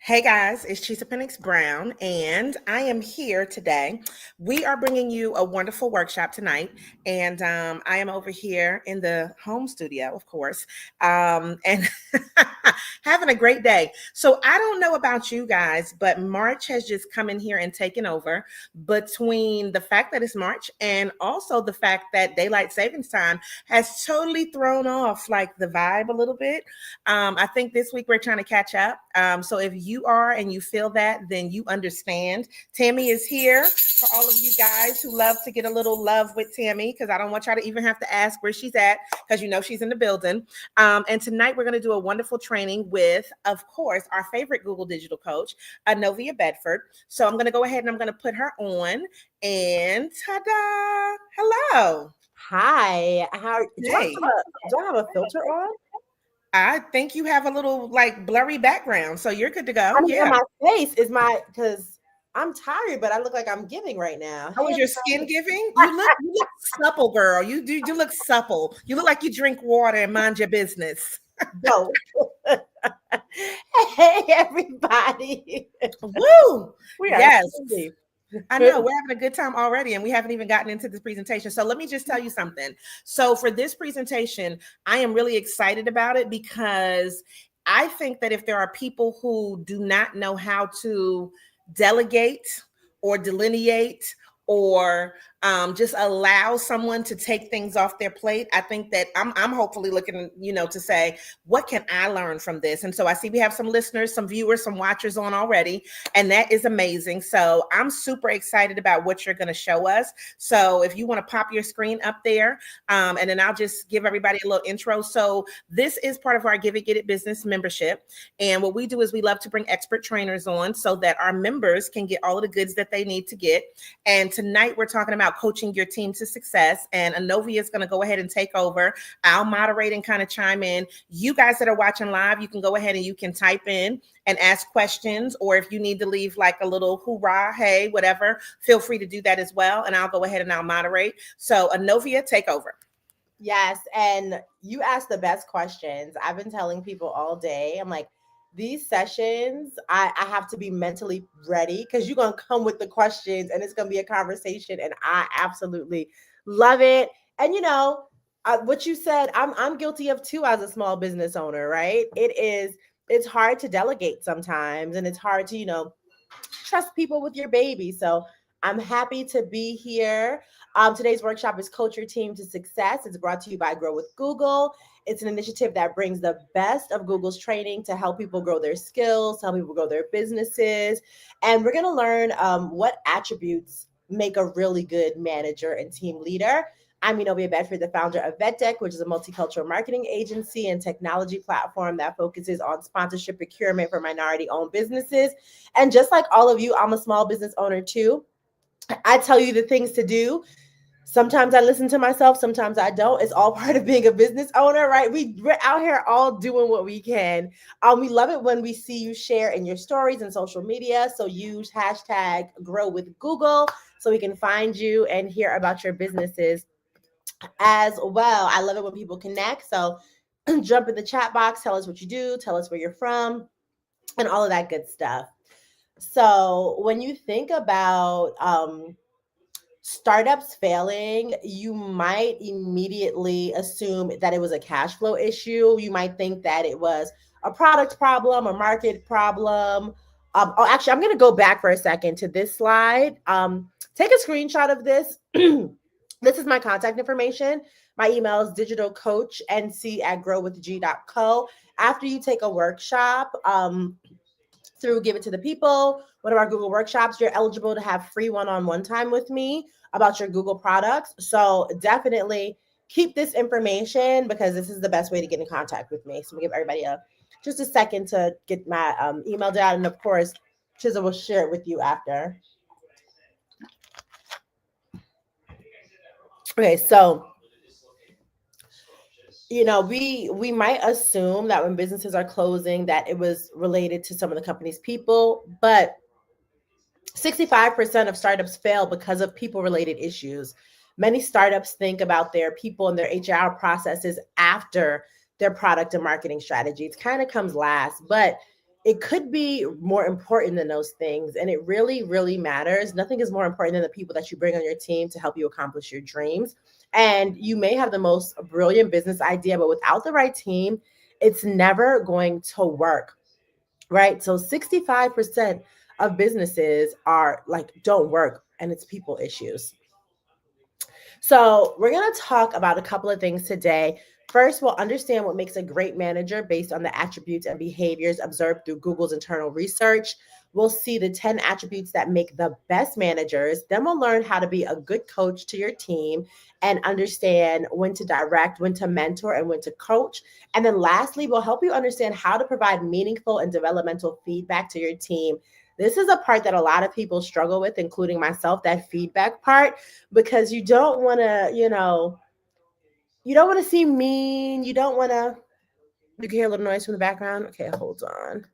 Hey guys, it's Chisa Penix Brown, and I am here today. We are bringing you a wonderful workshop tonight, and I am over here in the home studio, of course, and having a great day. So I don't know about you guys, but March has just come in here and taken over. Between the fact that it's March and also the fact that daylight savings time has totally thrown off like the vibe a little bit. I think this week we're trying to catch up. So if you are and you feel that, then you understand. Tammy is here for all of you guys who love to get a little love with Tammy, because I don't want y'all to even have to ask where she's at, because you know she's in the building. And tonight we're going to do a wonderful training with, of course, our favorite Google Digital coach, Anovia Bedford. So I'm going to go ahead and I'm going to put her on. And ta-da! Hello. Hi. Hey. Do I have a filter on? I think you have a little like blurry background, so you're good to go. I mean, Yeah. my face is because I'm tired, but I look like I'm giving right now. How is your skin giving? You look supple, girl. You look supple. You look like you drink water and mind your business. No. Hey, everybody. Woo! We are Yes. Cindy. I know we're having a good time already, and we haven't even gotten into this presentation. So let me just tell you something. So for this presentation, I am really excited about it because I think that if there are people who do not know how to delegate or delineate or just allow someone to take things off their plate, I think that I'm hopefully looking, to say, what can I learn from this? And so I see we have some listeners, some viewers, some watchers on already, and that is amazing. So I'm super excited about what you're going to show us. So if you want to pop your screen up there, and then I'll just give everybody a little intro. So this is part of our Give It, Get It business membership. And what we do is we love to bring expert trainers on so that our members can get all of the goods that they need to get. And tonight we're talking about coaching your team to success. And Anovia is going to go ahead and take over. I'll moderate and kind of chime in. You guys that are watching live, you can go ahead and you can type in and ask questions, or if you need to leave like a little hoorah, hey, whatever, feel free to do that as well. And I'll go ahead and I'll moderate. So Anovia, take over. Yes. And you asked the best questions. I've been telling people all day, I'm like, these sessions, I have to be mentally ready because you're going to come with the questions and it's going to be a conversation. And I absolutely love it. And, what you said, I'm guilty of too as a small business owner, right? It's hard to delegate sometimes, and it's hard to, trust people with your baby. So I'm happy to be here. Today's workshop is Coach Your Team to Success. It's brought to you by Grow with Google. It's an initiative that brings the best of Google's training to help people grow their skills, help people grow their businesses. And we're going to learn what attributes make a really good manager and team leader. I'm Anovia Bedford, the founder of VetDeck, which is a multicultural marketing agency and technology platform that focuses on sponsorship procurement for minority-owned businesses. And just like all of you, I'm a small business owner too. I tell you the things to do. Sometimes I listen to myself, sometimes I don't. It's all part of being a business owner, right? We're out here all doing what we can. We love it when we see you share in your stories and social media. So use hashtag Grow with Google so we can find you and hear about your businesses as well. I love it when people connect. So jump in the chat box, tell us what you do, tell us where you're from, and all of that good stuff. So when you think about startups failing, you might immediately assume that it was a cash flow issue. You might think that it was a product problem, a market problem. Actually, I'm going to go back for a second to this slide. Take a screenshot of this. This is my contact information. My email is digitalcoachnc@growwithg.co. After you take a workshop through Give It to the People, one of our Google workshops, you're eligible to have free one-on-one time with me about your Google products. So definitely keep this information because this is the best way to get in contact with me. So we'll give everybody just a second to get my email down. And of course, Chisa will share it with you after. Okay, so we might assume that when businesses are closing that it was related to some of the company's people, but 65% of startups fail because of people related issues. Many startups think about their people and their HR processes after their product and marketing strategy. It kind of comes last, but it could be more important than those things. And it really, really matters. Nothing is more important than the people that you bring on your team to help you accomplish your dreams. And you may have the most brilliant business idea, but without the right team, it's never going to work, right? So 65% of businesses are like, don't work, and it's people issues. So we're going to talk about a couple of things today. First, we'll understand what makes a great manager based on the attributes and behaviors observed through Google's internal research. We'll see the 10 attributes that make the best managers. Then we'll learn how to be a good coach to your team and understand when to direct, when to mentor, and when to coach. And then lastly, we'll help you understand how to provide meaningful and developmental feedback to your team. This is a part that a lot of people struggle with, including myself, that feedback part, because you don't want to, you don't want to seem mean. You don't want to, you can hear a little noise from the background. Okay, hold on.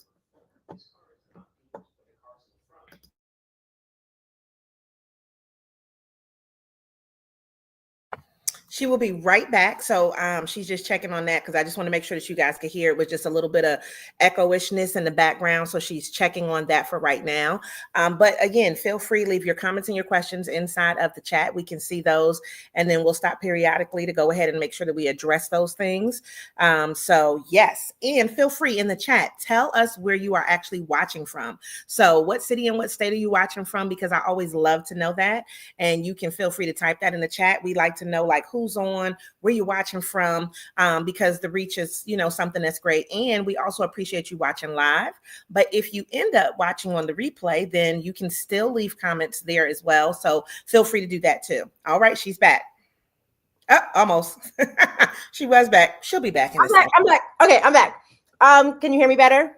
She will be right back. So she's just checking on that because I just want to make sure that you guys can hear it with just a little bit of echo-ishness in the background. So she's checking on that for right now. But again, feel free, leave your comments and your questions inside of the chat. We can see those, and then we'll stop periodically to go ahead and make sure that we address those things. So yes, and feel free in the chat, tell us where you are actually watching from. So what city and what state are you watching from? Because I always love to know that. And you can feel free to type that in the chat. We like to know like who's on, where you're watching from, because the reach is, something that's great. And we also appreciate you watching live. But if you end up watching on the replay, then you can still leave comments there as well. So feel free to do that too. All right, she's back. Oh, almost. She was back. She'll be back in a second. I'm back. Okay, I'm back. Can you hear me better?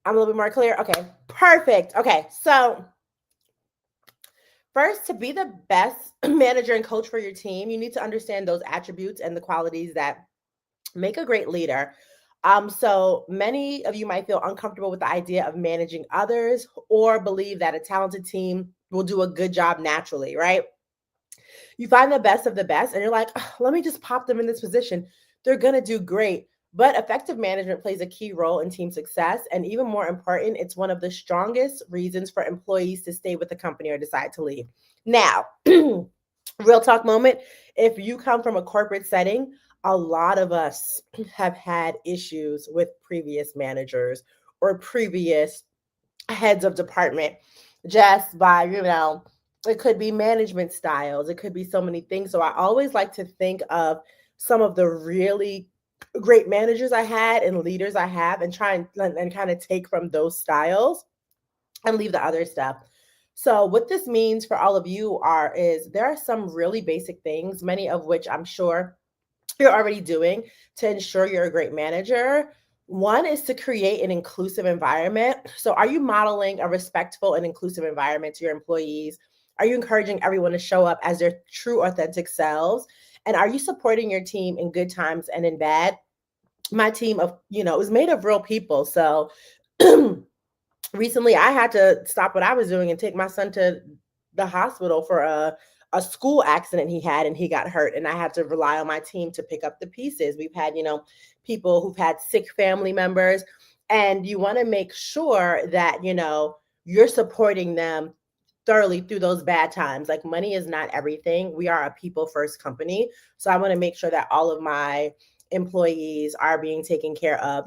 I'm a little bit more clear. Okay, perfect. Okay, so first, to be the best manager and coach for your team, you need to understand those attributes and the qualities that make a great leader. So many of you might feel uncomfortable with the idea of managing others or believe that a talented team will do a good job naturally, right? You find the best of the best and you're like, oh, let me just pop them in this position. They're going to do great. But effective management plays a key role in team success. And even more important, it's one of the strongest reasons for employees to stay with the company or decide to leave. Now, real talk moment. If you come from a corporate setting, a lot of us have had issues with previous managers or previous heads of department just by, it could be management styles. It could be so many things. So I always like to think of some of the really great managers I had and leaders I have and try and kind of take from those styles and leave the other stuff. So what this means for all of you is there are some really basic things, many of which I'm sure you're already doing to ensure you're a great manager. One is to create an inclusive environment. So are you modeling a respectful and inclusive environment to your employees? Are you encouraging everyone to show up as their true, authentic selves? And are you supporting your team in good times and in bad? My team of, it was made of real people. So recently I had to stop what I was doing and take my son to the hospital for a school accident he had, and he got hurt. And I had to rely on my team to pick up the pieces. We've had, people who've had sick family members, and you want to make sure that, you're supporting them thoroughly through those bad times. Like, money is not everything. We are a people first company. So I want to make sure that all of my employees are being taken care of,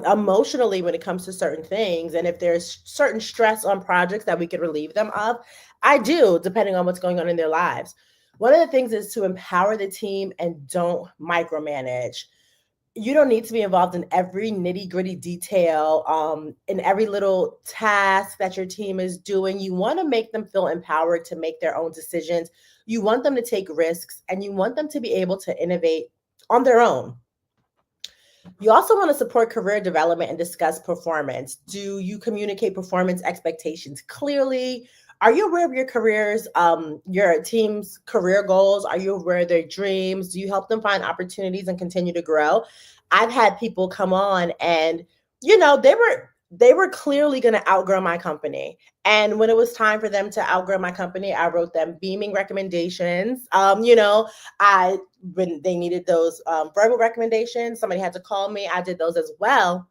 emotionally when it comes to certain things. And if there's certain stress on projects that we could relieve them of, I do, depending on what's going on in their lives. One of the things is to empower the team and don't micromanage. You don't need to be involved in every nitty gritty detail, in every little task that your team is doing. You want to make them feel empowered to make their own decisions. You want them to take risks, and you want them to be able to innovate on their own. You also want to support career development and discuss performance. Do you communicate performance expectations clearly? Are you aware of your careers, your team's career goals? Are you aware of their dreams? Do you help them find opportunities and continue to grow? I've had people come on and, they were clearly going to outgrow my company. And when it was time for them to outgrow my company, I wrote them beaming recommendations. When they needed those verbal recommendations, somebody had to call me. I did those as well.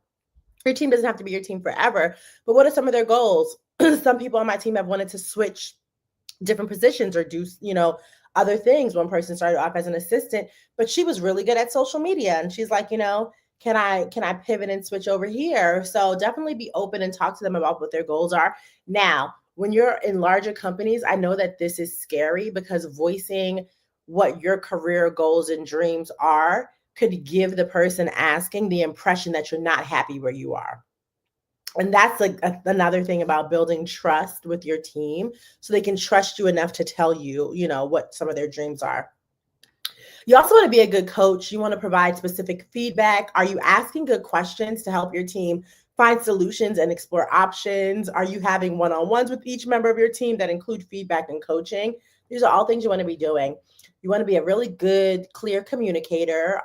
Your team doesn't have to be your team forever, but what are some of their goals? Some people on my team have wanted to switch different positions or do, other things. One person started off as an assistant, but she was really good at social media. And she's like, can I pivot and switch over here? So definitely be open and talk to them about what their goals are. Now, when you're in larger companies, I know that this is scary because voicing what your career goals and dreams are could give the person asking the impression that you're not happy where you are. And that's like another thing about building trust with your team so they can trust you enough to tell you, what some of their dreams are. You also want to be a good coach. You want to provide specific feedback. Are you asking good questions to help your team find solutions and explore options? Are you having one-on-ones with each member of your team that include feedback and coaching? These are all things you want to be doing. You want to be a really good, clear communicator,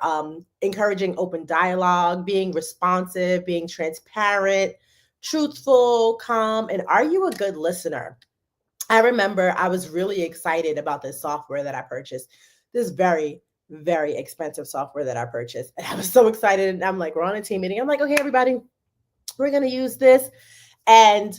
encouraging open dialogue, being responsive, being transparent, truthful, calm, and are you a good listener? I remember I was really excited about this software that I purchased, this very, very expensive software that I purchased. And I was so excited. And I'm like, we're on a team meeting. I'm like, okay, everybody, we're going to use this. And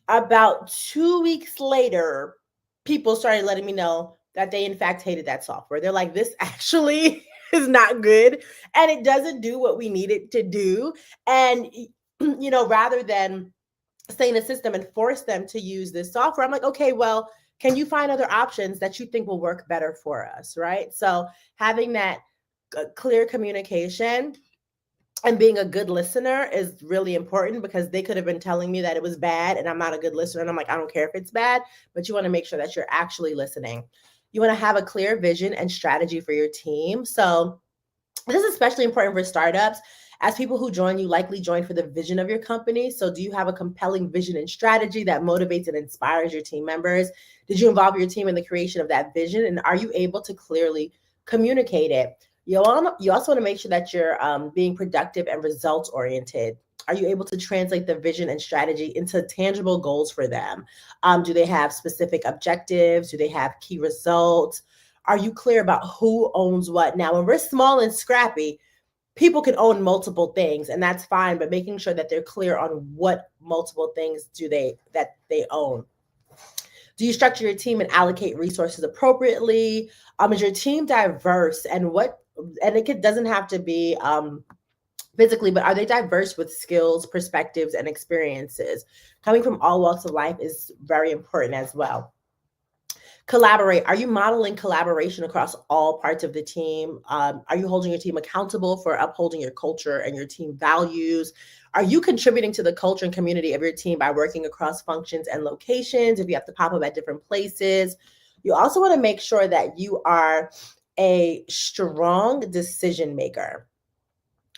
about 2 weeks later, people started letting me know that they in fact hated that software. They're like, this actually is not good. And it doesn't do what we need it to do. And, rather than stay in the system and force them to use this software, I'm like, okay, well, can you find other options that you think will work better for us, right? So having that clear communication and being a good listener is really important because they could have been telling me that it was bad and I'm not a good listener. And I'm like, I don't care if it's bad, but you want to make sure that you're actually listening. You want to have a clear vision and strategy for your team. So this is especially important for startups, as people who join you likely join for the vision of your company. So do you have a compelling vision and strategy that motivates and inspires your team members? Did you involve your team in the creation of that vision? And are you able to clearly communicate it? You also want to make sure that you're being productive and results oriented. Are you able to translate the vision and strategy into tangible goals for them? Do they have specific objectives? Do they have key results? Are you clear about who owns what? Now, when we're small and scrappy, people can own multiple things, and that's fine, but making sure that they're clear on what multiple things that they own. Do you structure your team and allocate resources appropriately? Is your team diverse, and it doesn't have to be physically, but are they diverse with skills, perspectives, and experiences? Coming from all walks of life is very important as well. Collaborate. Are you modeling collaboration across all parts of the team? Are you holding your team accountable for upholding your culture and your team values? Are you contributing to the culture and community of your team by working across functions and locations if you have to pop up at different places? You also want to make sure that you are a strong decision maker.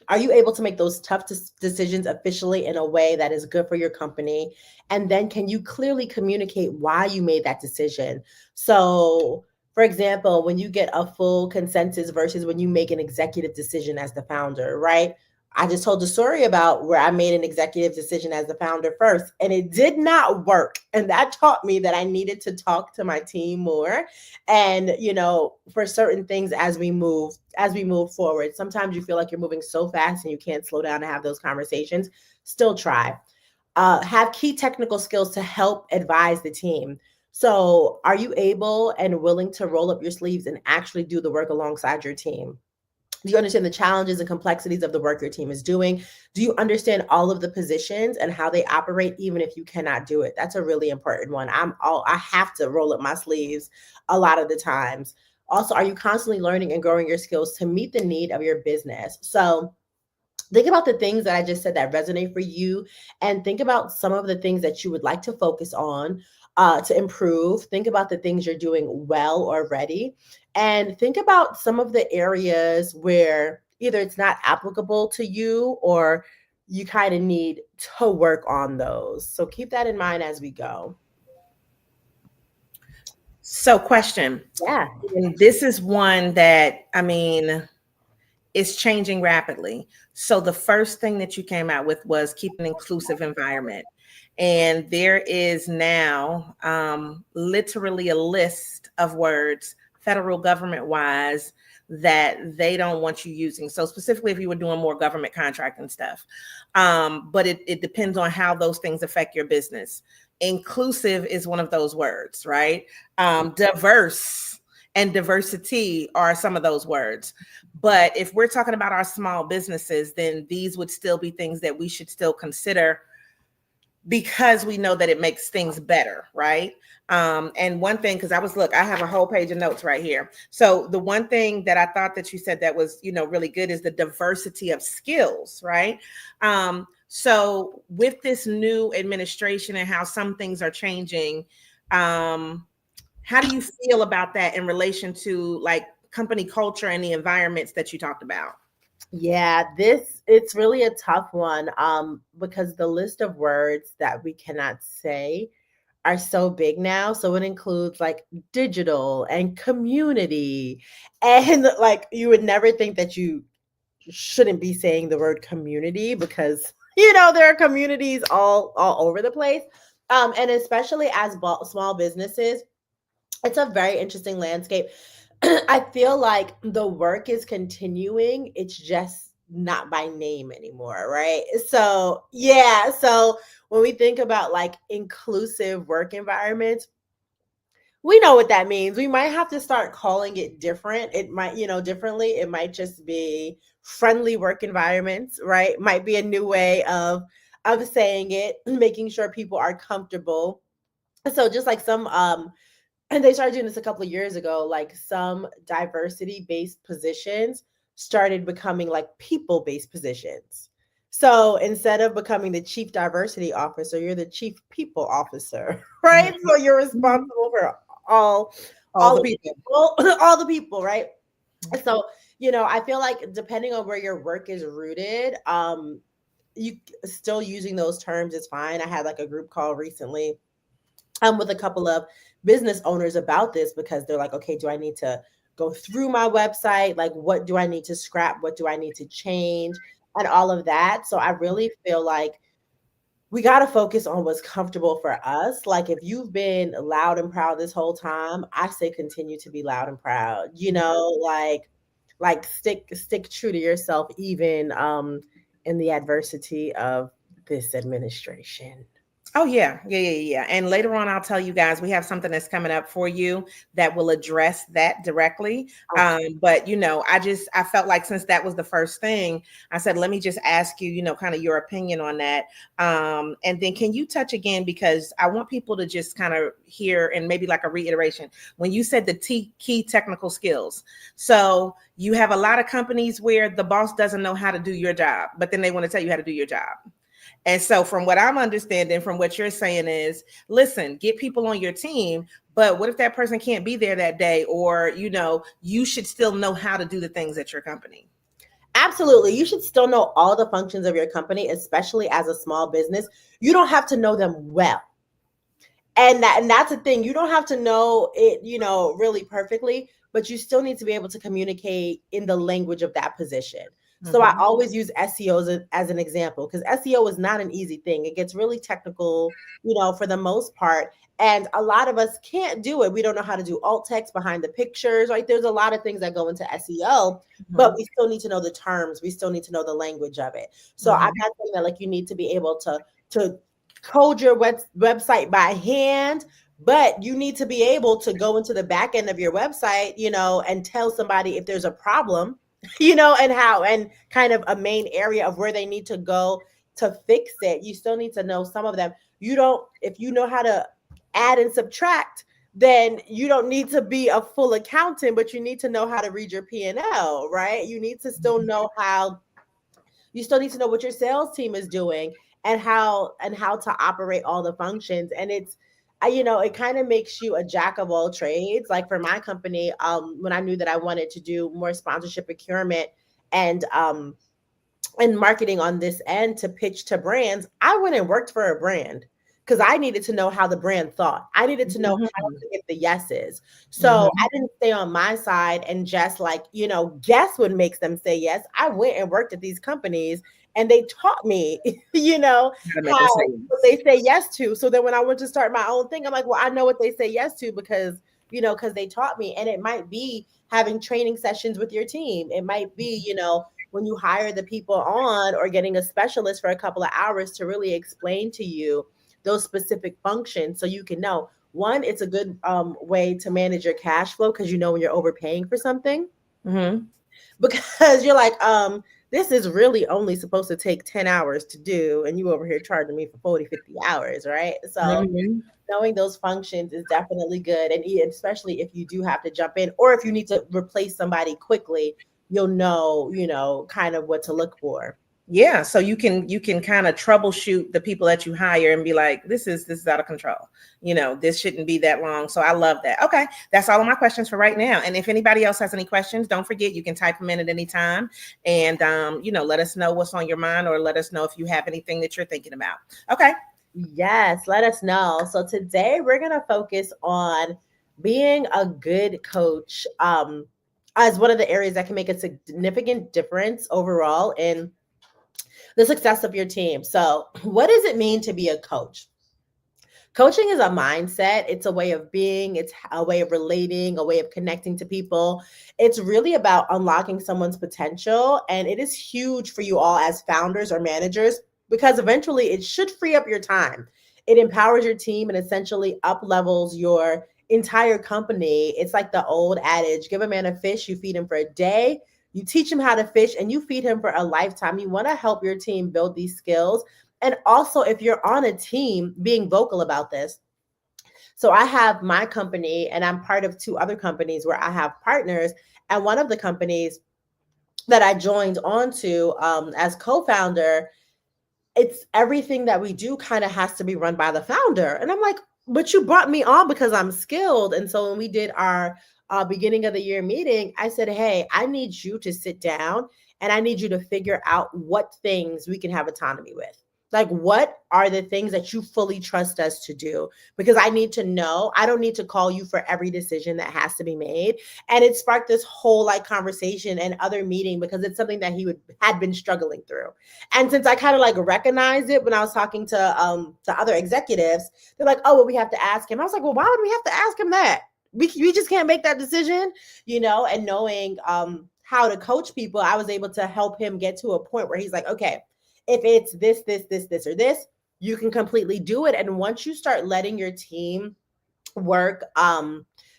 Are you able to make those tough decisions efficiently in a way that is good for your company? And then can you clearly communicate why you made that decision? So, for example, when you get a full consensus versus when you make an executive decision as the founder, right? I just told the story about where I made an executive decision as the founder first, and it did not work. And that taught me that I needed to talk to my team more. And, for certain things as we move forward, sometimes you feel like you're moving so fast and you can't slow down and have those conversations. Still try. Have key technical skills to help advise the team. So are you able and willing to roll up your sleeves and actually do the work alongside your team? Do you understand the challenges and complexities of the work your team is doing? Do you understand all of the positions and how they operate, even if you cannot do it? That's a really important one. I have to roll up my sleeves a lot of the times. Also, are you constantly learning and growing your skills to meet the need of your business? So think about the things that I just said that resonate for you, and think about some of the things that you would like to focus on to improve. Think about the things you're doing well already, and think about some of the areas where either it's not applicable to you or you kind of need to work on those. So keep that in mind as we go. So question. Yeah. And this is one that, is changing rapidly. So the first thing that you came out with was keep an inclusive environment. And there is now literally a list of words, federal government wise, that they don't want you using. So specifically if you were doing more government contracting stuff. But it depends on how those things affect your business. Inclusive is one of those words, right? Diverse and diversity are some of those words. But if we're talking about our small businesses, then these would still be things that we should still consider because we know that it makes things better, right? And one thing, because I have a whole page of notes right here. So the one thing that I thought that you said that was, really good is the diversity of skills, right? So with this new administration and how some things are changing, how do you feel about that in relation to like company culture and the environments that you talked about? Yeah, it's really a tough one because the list of words that we cannot say are so big now. So it includes like digital and community. And like you would never think that you shouldn't be saying the word community because there are communities all over the place. And especially as small businesses, it's a very interesting landscape. I feel like the work is continuing. It's just not by name anymore, right? So, yeah. So, when we think about like inclusive work environments, we know what that means. We might have to start calling it different. It might, differently. It might just be friendly work environments, right? Might be a new way of saying it, making sure people are comfortable. So just like some and they started doing this a couple of years ago, like some diversity based positions started becoming like people based positions. So instead of becoming the chief diversity officer, you're the chief people officer, right? Mhm. So you're responsible for all All the the people. people, all the people, right? So, I feel like depending on where your work is rooted, you still using those terms is fine. I had like a group call recently with a couple of business owners about this because they're like, okay, do I need to go through my website? Like, what do I need to scrap? What do I need to change? And all of that. So I really feel like we got to focus on what's comfortable for us. Like, if you've been loud and proud this whole time, I say continue to be loud and proud, like stick true to yourself, even in the adversity of this administration. Oh yeah. And later on, I'll tell you guys we have something that's coming up for you that will address that directly. But I felt like since that was the first thing, I said let me just ask you, kind of your opinion on that. And then can you touch again because I want people to just kind of hear and maybe like a reiteration when you said the key technical skills. So you have a lot of companies where the boss doesn't know how to do your job, but then they want to tell you how to do your job. And so from what I'm understanding, from what you're saying is, listen, get people on your team, but what if that person can't be there that day? Or, you should still know how to do the things at your company. Absolutely. You should still know all the functions of your company, especially as a small business. You don't have to know them well. And that's the thing. You don't have to know it, really perfectly, but you still need to be able to communicate in the language of that position. So I always use SEO as an example because SEO is not an easy thing. It gets really technical, for the most part. And a lot of us can't do it. We don't know how to do alt text behind the pictures. Like there's a lot of things that go into SEO, but we still need to know the terms. We still need to know the language of it. So I'm not saying that like you need to be able to code your website by hand, but you need to be able to go into the back end of your website, and tell somebody if there's a problem and how, and kind of a main area of where they need to go to fix it. You still need to know some of them. If you know how to add and subtract, then you don't need to be a full accountant, but you need to know how to read your P&L, right? You need to still know you still need to know what your sales team is doing and how to operate all the functions. And it kind of makes you a jack of all trades. Like for my company, when I knew that I wanted to do more sponsorship procurement and marketing on this end to pitch to brands, I went and worked for a brand because I needed to know how the brand thought. I needed to know how Mhm. to get the yeses. So Mhm. I didn't stay on my side and just like, guess what makes them say yes. I went and worked at these companies and they taught me, Gotta make them how say what yes. they say yes to. So then when I went to start my own thing, I'm like, well, I know what they say yes to because they taught me. And it might be having training sessions with your team. It might be, when you hire the people on or getting a specialist for a couple of hours to really explain to you those specific functions so you can know. One, it's a good way to manage your cash flow because you know when you're overpaying for something Mhm. because you're like, this is really only supposed to take 10 hours to do, and you over here charging me for 40, 50 hours, right? So Mhm. knowing those functions is definitely good. And especially if you do have to jump in or if you need to replace somebody quickly, you'll know, kind of what to look for. Yeah, so you can kind of troubleshoot the people that you hire and be like, this is out of control. This shouldn't be that long. So I love that. Okay, that's all of my questions for right now. And if anybody else has any questions, don't forget you can type them in at any time, and let us know what's on your mind, or let us know if you have anything that you're thinking about. Okay. Yes, let us know. So today we're going to focus on being a good coach as one of the areas that can make a significant difference overall in the success of your team. So, what does it mean to be a coach? Coaching is a mindset, it's a way of being, it's a way of relating, a way of connecting to people. It's really about unlocking someone's potential. And it is huge for you all as founders or managers because eventually it should free up your time. It empowers your team and essentially up levels your entire company. It's like the old adage, give a man a fish, you feed him for a day. You teach him how to fish and you feed him for a lifetime. You want to help your team build these skills, and also, if you're on a team, being vocal about this. So I have my company, and I'm part of two other companies where I have partners. And one of the companies that I joined onto as co founder, it's everything that we do kind of has to be run by the founder. And I'm like, but you brought me on because I'm skilled. And so when we did our beginning of the year meeting, I said, hey, I need you to sit down and I need you to figure out what things we can have autonomy with. Like, what are the things that you fully trust us to do? Because I need to know. I don't need to call you for every decision that has to be made. And it sparked this whole like conversation and other meeting because it's something that had been struggling through. And since I kind of like recognized it when I was talking to other executives, they're like, "Oh, well, we have to ask him." I was like, "Well, why would we have to ask him that? We just can't make that decision." And knowing how to coach people, I was able to help him get to a point where he's like, "Okay, if it's this, or this, you can completely do it." And once you start letting your team work,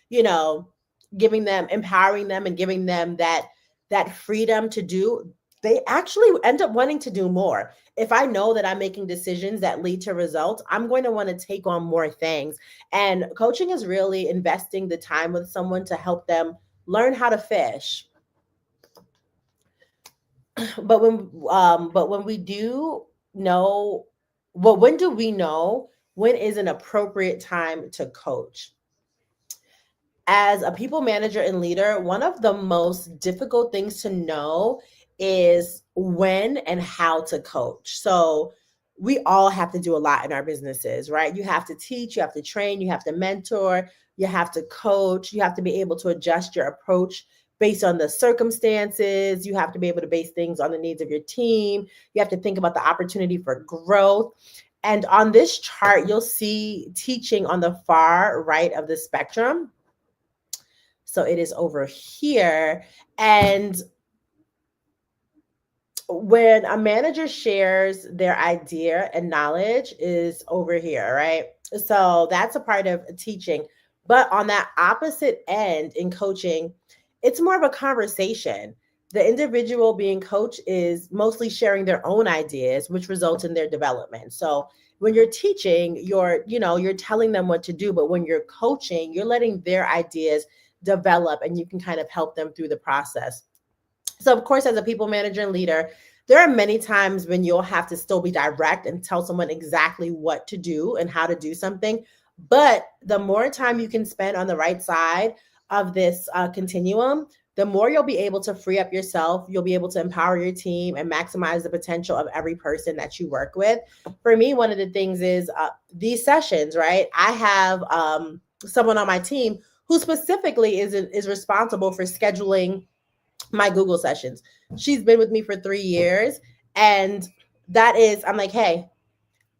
you know, empowering them and giving them that freedom to do, they actually end up wanting to do more. If I know that I'm making decisions that lead to results, I'm going to want to take on more things. And coaching is really investing the time with someone to help them learn how to fish. But when we do know, well, when do we know when is an appropriate time to coach? As a people manager and leader, one of the most difficult things to know is when and how to coach. So we all have to do a lot in our businesses, right? You have to teach, you have to train, you have to mentor, you have to coach, you have to be able to adjust your approach based on the circumstances. You have to be able to base things on the needs of your team. You have to think about the opportunity for growth. And on this chart, you'll see teaching on the far right of the spectrum. So it is over here. And when a manager shares their idea and knowledge is over here, right? So that's a part of teaching. But on that opposite end in coaching, it's more of a conversation. The individual being coached is mostly sharing their own ideas, which results in their development. So when you're teaching, you're telling them what to do, but when you're coaching, you're letting their ideas develop and you can kind of help them through the process. So, of course, as a people manager and leader, there are many times when you'll have to still be direct and tell someone exactly what to do and how to do something. But the more time you can spend on the right side of this continuum, the more you'll be able to free up yourself, you'll be able to empower your team and maximize the potential of every person that you work with. For me, one of the things is these sessions, right? I have someone on my team who specifically is responsible for scheduling my Google sessions. She's been with me for 3 years, and I'm like, hey,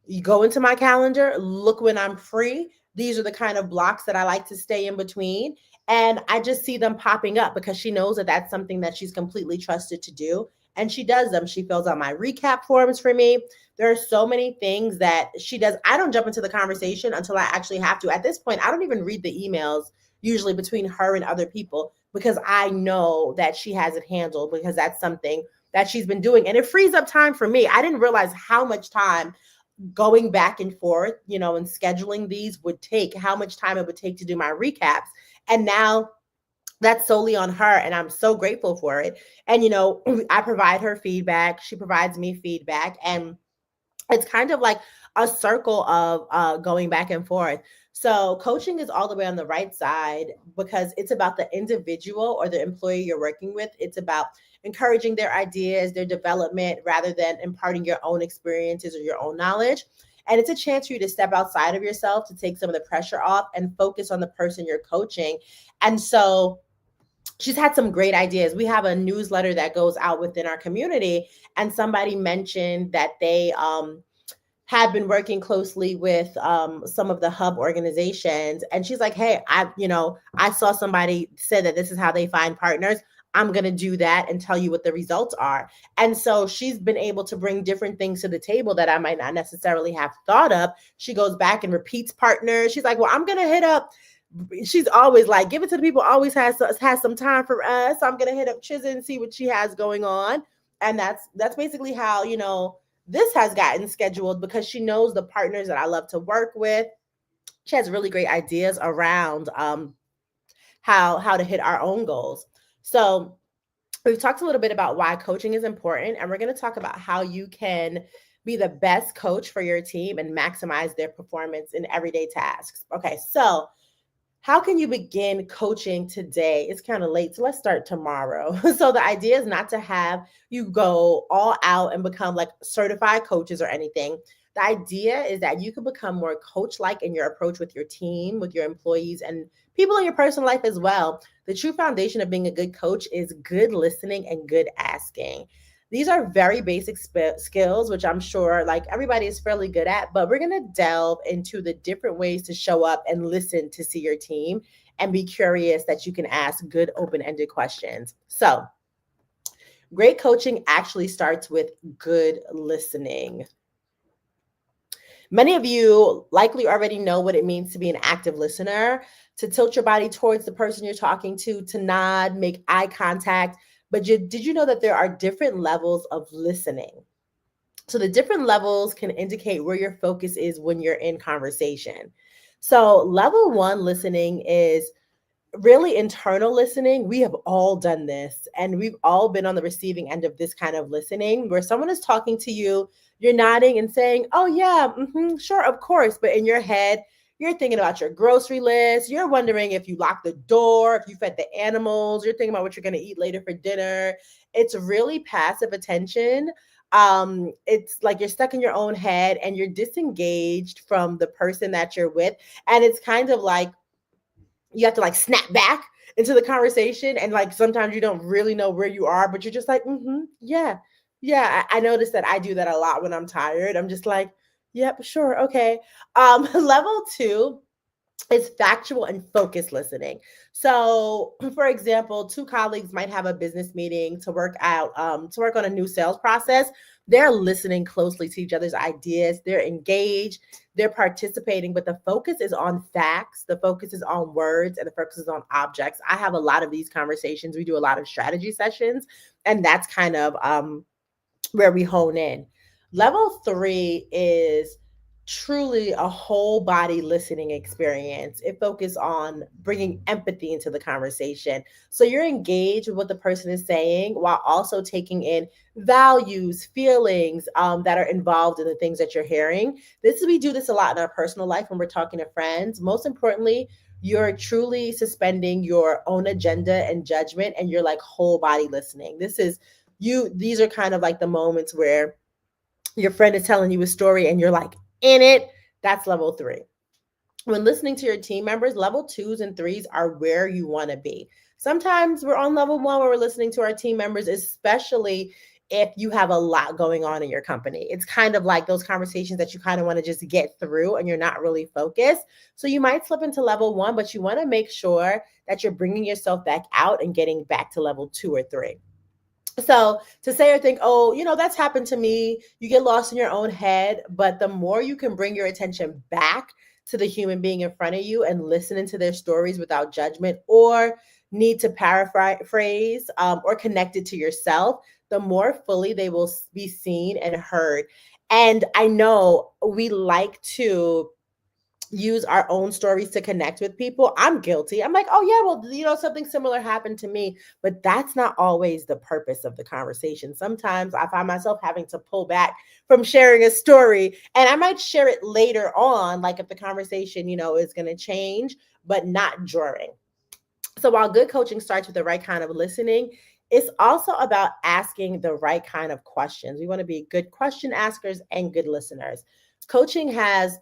you go into my calendar, look when I'm free. These are the kind of blocks that I like to stay in between. And I just see them popping up because she knows that that's something that she's completely trusted to do. And she does them. She fills out my recap forms for me. There are so many things that she does. I don't jump into the conversation until I actually have to. At this point, I don't even read the emails usually between her and other people because I know that she has it handled because that's something that she's been doing. And it frees up time for me. I didn't realize how much time going back and forth, and scheduling these would take, how much time it would take to do my recaps. And now that's solely on her. And I'm so grateful for it. And, I provide her feedback. She provides me feedback. And it's kind of like a circle of going back and forth. So coaching is all the way on the right side because it's about the individual or the employee you're working with. It's about encouraging their ideas, their development, rather than imparting your own experiences or your own knowledge. And it's a chance for you to step outside of yourself, to take some of the pressure off and focus on the person you're coaching. And so she's had some great ideas. We have a newsletter that goes out within our community, and somebody mentioned that they have been working closely with some of the hub organizations. And she's like, hey, I saw somebody say that this is how they find partners. I'm going to do that and tell you what the results are. And so she's been able to bring different things to the table that I might not necessarily have thought of. She goes back and repeats partners. She's like, well, I'm going to hit up. She's always like, give it to the people, always has some time for us. So I'm going to hit up Chiz and see what she has going on. And that's basically how, this has gotten scheduled because she knows the partners that I love to work with. She has really great ideas around how to hit our own goals. So we've talked a little bit about why coaching is important, and we're going to talk about how you can be the best coach for your team and maximize their performance in everyday tasks. Okay, so how can you begin coaching today? It's kind of late, so let's start tomorrow. So the idea is not to have you go all out and become like certified coaches or anything. The idea is that you can become more coach-like in your approach with your team, with your employees, and people in your personal life as well. The true foundation of being a good coach is good listening and good asking. These are very basic skills, which I'm sure like everybody is fairly good at, but we're going to delve into the different ways to show up and listen to see your team and be curious that you can ask good open-ended questions. So great coaching actually starts with good listening. Many of you likely already know what it means to be an active listener, to tilt your body towards the person you're talking to nod, make eye contact. But did you know that there are different levels of listening? So the different levels can indicate where your focus is when you're in conversation. So level 1 listening is really internal listening. We have all done this, and we've all been on the receiving end of this kind of listening where someone is talking to you, you're nodding and saying, oh yeah, sure, of course. But in your head, you're thinking about your grocery list. You're wondering if you locked the door, if you fed the animals. You're thinking about what you're going to eat later for dinner. It's really passive attention. It's like you're stuck in your own head and you're disengaged from the person that you're with. And it's kind of like you have to like snap back into the conversation. And like sometimes you don't really know where you are, but you're just like, yeah. I notice that I do that a lot when I'm tired. I'm just like, yep, sure, okay. Level 2 is factual and focused listening. So, for example, 2 colleagues might have a business meeting to work on a new sales process. They're listening closely to each other's ideas. They're engaged. They're participating, but the focus is on facts. The focus is on words, and the focus is on objects. I have a lot of these conversations. We do a lot of strategy sessions, and that's kind of where we hone in. Level 3 is truly a whole body listening experience. It focuses on bringing empathy into the conversation. So you're engaged with what the person is saying while also taking in values, feelings that are involved in the things that you're hearing. We do this a lot in our personal life when we're talking to friends. Most importantly, you're truly suspending your own agenda and judgment, and you're like whole body listening. These are kind of like the moments where your friend is telling you a story and you're like in it. That's level 3. When listening to your team members, level 2s and 3s are where you want to be. Sometimes we're on level 1 where we're listening to our team members, especially if you have a lot going on in your company. It's kind of like those conversations that you kind of want to just get through and you're not really focused. So you might slip into level 1, but you want to make sure that you're bringing yourself back out and getting back to level 2 or 3. So to say or think, oh, that's happened to me, you get lost in your own head. But the more you can bring your attention back to the human being in front of you and listen into their stories without judgment or need to paraphrase or connect it to yourself, the more fully they will be seen and heard. And I know we like to use our own stories to connect with people. I'm guilty. I'm like, oh yeah, well, something similar happened to me, but that's not always the purpose of the conversation. Sometimes I find myself having to pull back from sharing a story, and I might share it later on, like if the conversation, is going to change, but not during. So while good coaching starts with the right kind of listening, it's also about asking the right kind of questions. We want to be good question askers and good listeners. Coaching has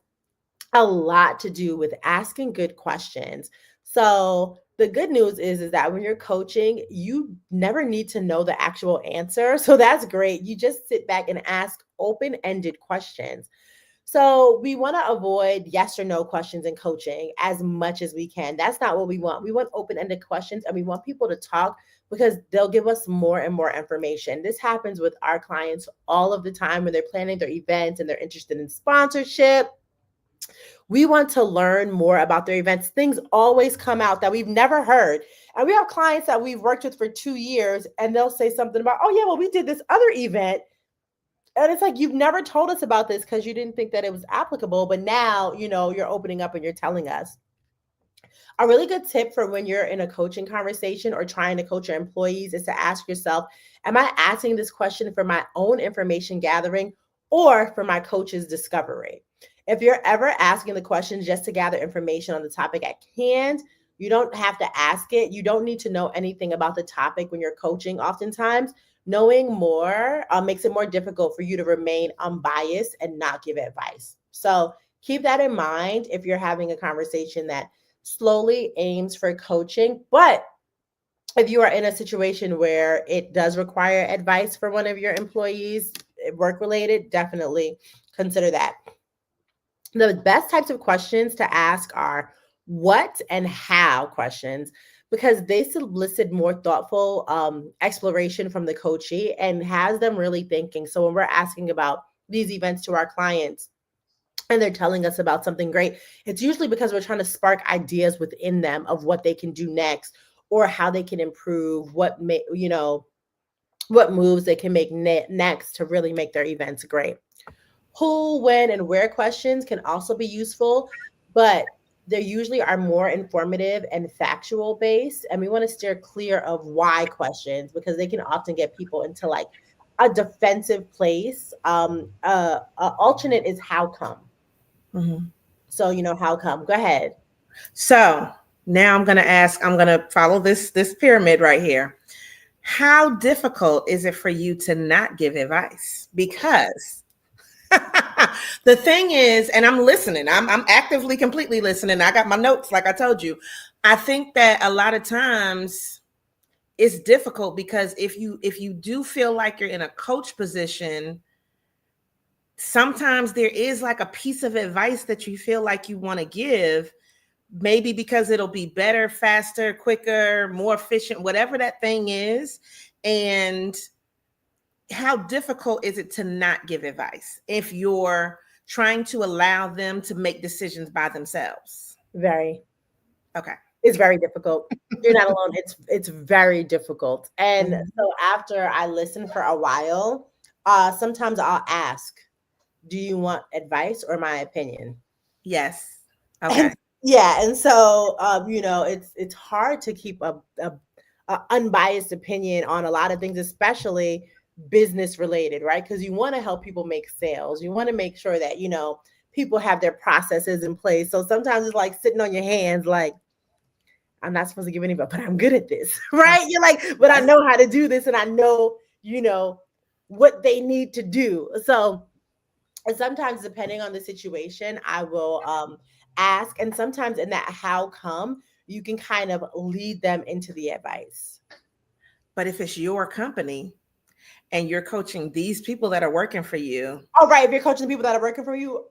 a lot to do with asking good questions. So the good news is that when you're coaching, you never need to know the actual answer. So that's great. You just sit back and ask open-ended questions. So we want to avoid yes or no questions in coaching as much as we can. That's not what we want. We want open-ended questions, and we want people to talk because they'll give us more and more information. This happens with our clients all of the time when they're planning their events and they're interested in sponsorship. We want to learn more about their events. Things always come out that we've never heard. And we have clients that we've worked with for 2 years, and they'll say something about, oh yeah, well, we did this other event. And it's like, you've never told us about this because you didn't think that it was applicable. But now, you're opening up and you're telling us. A really good tip for when you're in a coaching conversation or trying to coach your employees is to ask yourself, am I asking this question for my own information gathering or for my coach's discovery? If you're ever asking the questions just to gather information on the topic at hand, you don't have to ask it. You don't need to know anything about the topic when you're coaching. Oftentimes, knowing more makes it more difficult for you to remain unbiased and not give advice. So keep that in mind if you're having a conversation that slowly aims for coaching. But if you are in a situation where it does require advice for one of your employees, work related, definitely consider that. The best types of questions to ask are what and how questions, because they solicit more thoughtful exploration from the coachee and has them really thinking. So when we're asking about these events to our clients and they're telling us about something great, it's usually because we're trying to spark ideas within them of what they can do next or how they can improve, what moves they can make next to really make their events great. Who, when, and where questions can also be useful, but they usually are more informative and factual based. And we want to steer clear of why questions because they can often get people into like a defensive place. Alternate is how come. Mm-hmm. So, how come? Go ahead. So now I'm going to follow this pyramid right here. How difficult is it for you to not give advice? Because the thing is, and I'm listening, I'm actively, completely listening. I got my notes, like I told you. I think that a lot of times it's difficult because if you do feel like you're in a coach position, sometimes there is like a piece of advice that you feel like you want to give, maybe because it'll be better, faster, quicker, more efficient, whatever that thing is. And how difficult is it to not give advice if you're trying to allow them to make decisions by themselves? Very. Okay. It's very difficult. You're not alone. It's very difficult. And so after I listen for a while, sometimes I'll ask, do you want advice or my opinion? Yes. Okay. And so it's hard to keep a unbiased opinion on a lot of things, especially business related, right? Because you want to help people make sales. You want to make sure that people have their processes in place. So sometimes it's like sitting on your hands, like, I'm not supposed to give any, but I'm good at this, right? You're like, but I know how to do this, and I know, what they need to do. So, and sometimes depending on the situation, I will ask, and sometimes in that how come, you can kind of lead them into the advice. But if it's your company and you're coaching these people that are working for you, all right, if you're coaching the people that are working for you,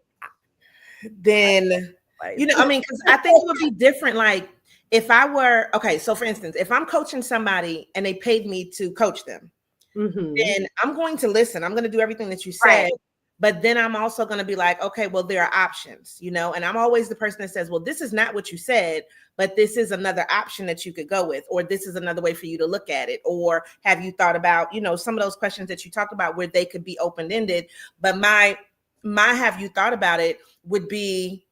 then I mean, because I think it would be different. Like if I were okay, so for instance, if I'm coaching somebody and they paid me to coach them, then I'm going to listen. I'm going to do everything that you said. Right. But then I'm also going to be like, okay, well, there are options, and I'm always the person that says, well, this is not what you said, but this is another option that you could go with, or this is another way for you to look at it. Or have you thought about, some of those questions that you talked about where they could be open-ended, but my have you thought about it would be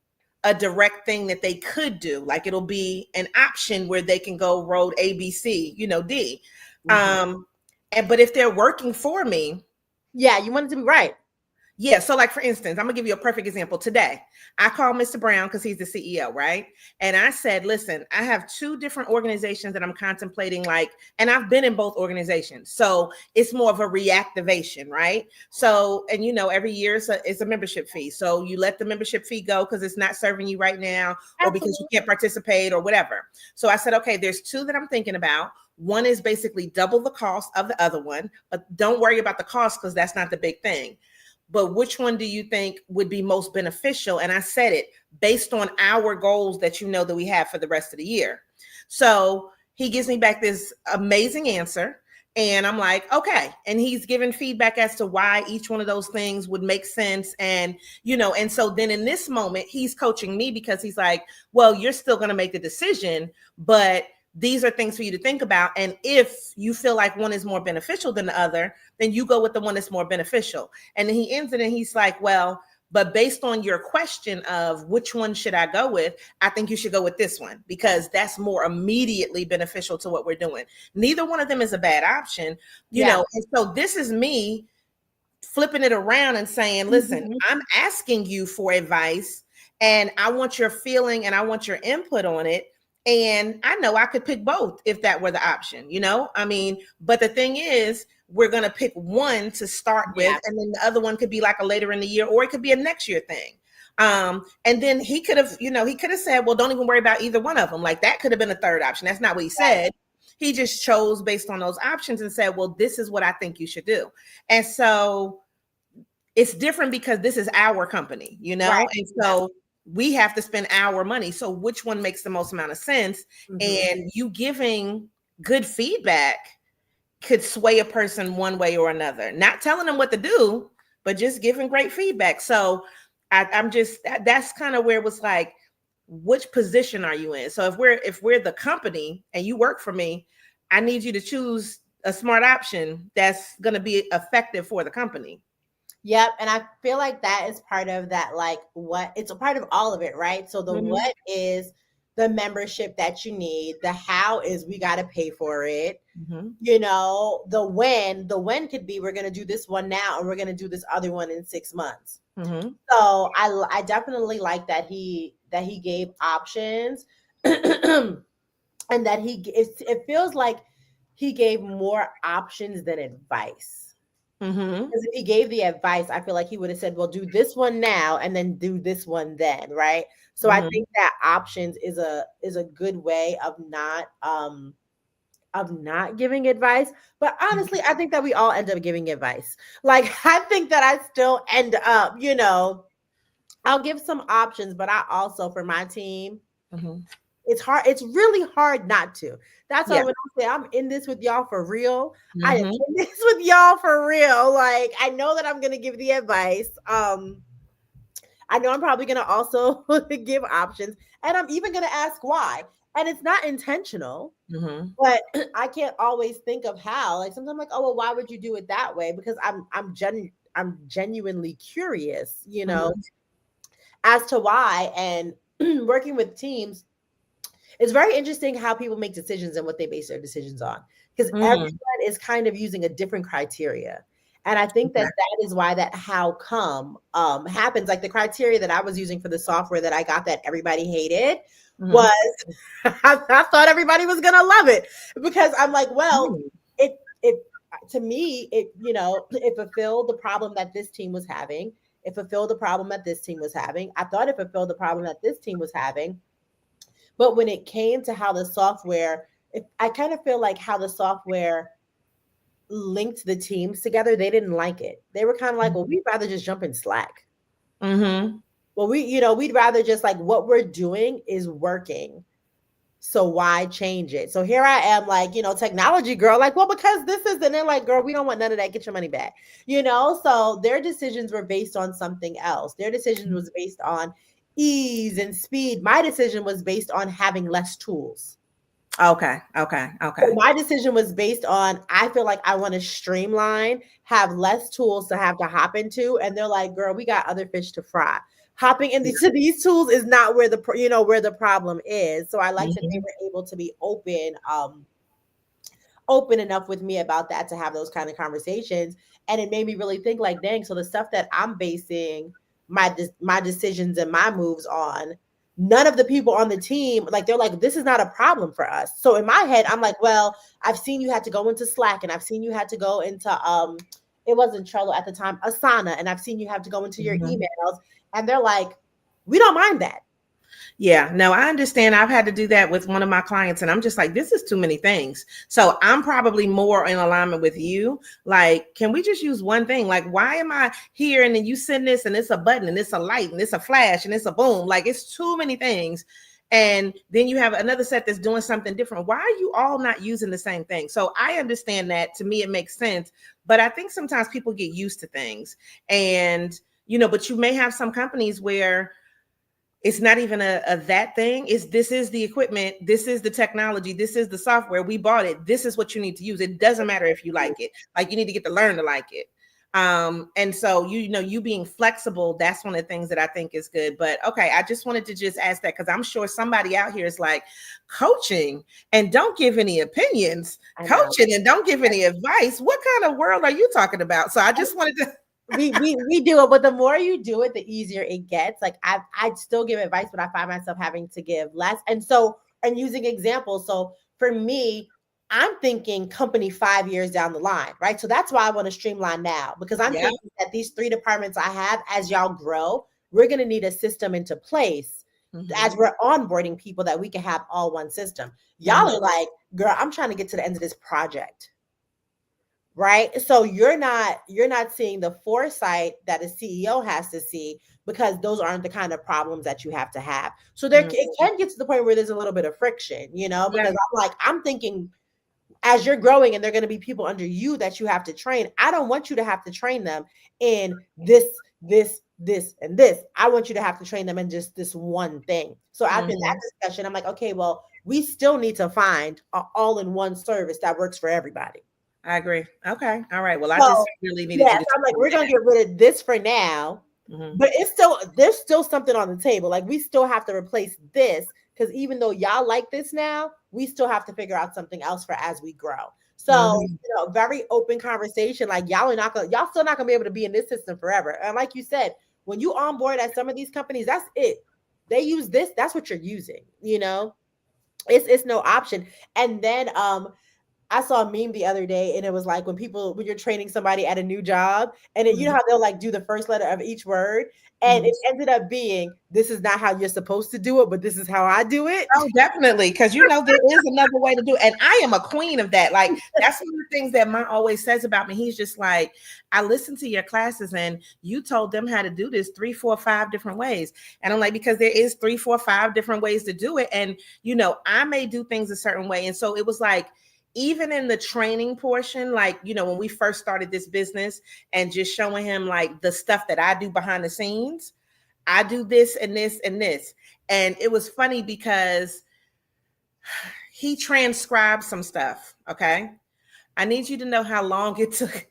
a direct thing that they could do. Like it'll be an option where they can go road A, B, C, D. But if they're working for me. Yeah, you want it to be right. Yeah. So like, for instance, I'm gonna give you a perfect example. Today, I called Mr. Brown because he's the CEO, right? And I said, listen, I have 2 different organizations that I'm contemplating, and I've been in both organizations. So it's more of a reactivation, right? So, and every year it's a membership fee. So you let the membership fee go because it's not serving you right now, or because you can't participate or whatever. So I said, okay, there's 2 that I'm thinking about. One is basically double the cost of the other one, but don't worry about the cost because that's not the big thing. But which one do you think would be most beneficial? And I said it based on our goals that that we have for the rest of the year. So he gives me back this amazing answer. And I'm like, okay. And he's giving feedback as to why each one of those things would make sense. And, and so then in this moment, he's coaching me because he's like, well, you're still going to make the decision, but these are things for you to think about. And if you feel like one is more beneficial than the other, then you go with the one that's more beneficial. And then he ends it and he's like, well, but based on your question of which one should I go with, I think you should go with this one because that's more immediately beneficial to what we're doing. Neither one of them is a bad option, you know. And so this is me flipping it around and saying, listen, I'm asking you for advice and I want your feeling and I want your input on it. And I know I could pick both if that were the option, I mean, but the thing is, we're going to pick one to start with, and then the other one could be like a later in the year, or it could be a next year thing. And then he could have, said, well, don't even worry about either one of them. Like that could have been a third option. That's not what he said. He just chose based on those options and said, well, this is what I think you should do. And so it's different because this is our company, Right. And so we have to spend our money. So which one makes the most amount of sense? And you giving good feedback could sway a person one way or another. Not telling them what to do, but just giving great feedback. So that's kind of where it was like, which position are you in? So if we're the company and you work for me, I need you to choose a smart option that's going to be effective for the company. Yep. And I feel like that is part of that, like what it's a part of all of it, right? So the what is the membership that you need. The how is we got to pay for it. The when could be we're going to do this one now and we're going to do this other one in 6 months. So I definitely like that he gave options and that it feels like he gave more options than advice. Because if he gave the advice, I feel like he would have said, well, do this one now and then do this one then, right? So I think that options is a good way of not giving advice. But honestly, I think that we all end up giving advice. Like, I think that I still end up, I'll give some options, but I also, for my team, it's hard. It's really hard not to. That's why when I say I'm in this with y'all for real, I am in this with y'all for real. Like, I know that I'm going to give the advice. I know I'm probably going to also give options, and I'm even going to ask why. And it's not intentional, but I can't always think of how. Like sometimes I'm like, oh, well, why would you do it that way? Because I'm genuinely curious, as to why. And working with teams, it's very interesting how people make decisions and what they base their decisions on, because everyone is kind of using a different criteria. And I think that is why that how come happens. Like the criteria that I was using for the software that I got that everybody hated was I thought everybody was gonna love it because I'm like, well, it to me, it fulfilled the problem that this team was having. It fulfilled the problem that this team was having. I thought it fulfilled the problem that this team was having. But when it came to how the software, I kind of feel like how the software linked the teams together, they didn't like it. They were kind of like, well, we'd rather just jump in Slack. Well, we'd rather just like what we're doing is working. So why change it? So here I am, like, technology girl, like, well, because this is, and they're like, girl, we don't want none of that. Get your money back. So their decisions were based on something else. Their decision was based on ease and speed. My decision was based on having less tools. Okay. So my decision was based on, I feel like I want to streamline, have less tools to have to hop into. And they're like, girl, we got other fish to fry. Hopping into these tools is not where the problem is. So I like that they were able to be open enough with me about that to have those kind of conversations. And it made me really think like, dang, so the stuff that I'm basing my decisions and my moves on, none of the people on the team, like, they're like, this is not a problem for us. So in my head, I'm like, well, I've seen you had to go into Slack, and I've seen you had to go into it wasn't Trello at the time, Asana, and I've seen you have to go into your emails. And they're like, we don't mind that. Yeah, no, I understand. I've had to do that with one of my clients, and I'm just like, this is too many things. So I'm probably more in alignment with you. Like, can we just use one thing? Like, why am I here? And then you send this, and it's a button, and it's a light, and it's a flash, and it's a boom. Like, it's too many things. And then you have another set that's doing something different. Why are you all not using the same thing? So I understand that. To me, it makes sense. But I think sometimes people get used to things. And but you may have some companies where it's not even a that thing. This is the equipment. This is the technology. This is the software. We bought it. This is what you need to use. It doesn't matter if you like it. Like, you need to get to learn to like it. And so, you being flexible, that's one of the things that I think is good. But okay, I just wanted to just ask that because I'm sure somebody out here is like, coaching and don't give any opinions, coaching and don't give any advice. What kind of world are you talking about? So I just wanted to. we do it, but the more you do it, the easier it gets. Like, I'd still give advice, but I find myself having to give less. And using examples. So for me, I'm thinking company 5 years down the line, right? So that's why I want to streamline now, because I'm thinking that these 3 departments I have, as y'all grow, we're going to need a system into place as we're onboarding people that we can have all one system. Y'all are like, girl, I'm trying to get to the end of this project. Right. So you're not seeing the foresight that a CEO has to see, because those aren't the kind of problems that you have to have. So it can get to the point where there's a little bit of friction, because I'm thinking as you're growing and there are going to be people under you that you have to train. I don't want you to have to train them in this, and this. I want you to have to train them in just this one thing. So after that discussion, I'm like, okay, well, we still need to find an all-in-one service that works for everybody. I agree. Okay. All right. Well, I just really needed you to. I'm like, we're going to get rid of this for now, but there's still something on the table. Like, we still have to replace this, because even though y'all like this now, we still have to figure out something else for as we grow. So, very open conversation. Like, y'all still not gonna be able to be in this system forever. And like you said, when you onboard at some of these companies, that's it. They use this. That's what you're using. It's no option. And then, I saw a meme the other day, and it was like when you're training somebody at a new job, and you know how they'll like do the first letter of each word, and it ended up being, this is not how you're supposed to do it, but this is how I do it. Oh, definitely. Because there is another way to do it. And I am a queen of that. Like, that's one of the things that Mom always says about me. He's just like, I listened to your classes and you told them how to do this 3, 4, 5 different ways. And I'm like, because there is 3, 4, 5 different ways to do it. And, I may do things a certain way. And so it was like, even in the training portion, like, when we first started this business and just showing him like the stuff that I do behind the scenes, I do this and this and this. And it was funny because he transcribed some stuff. Okay. I need you to know how long it took.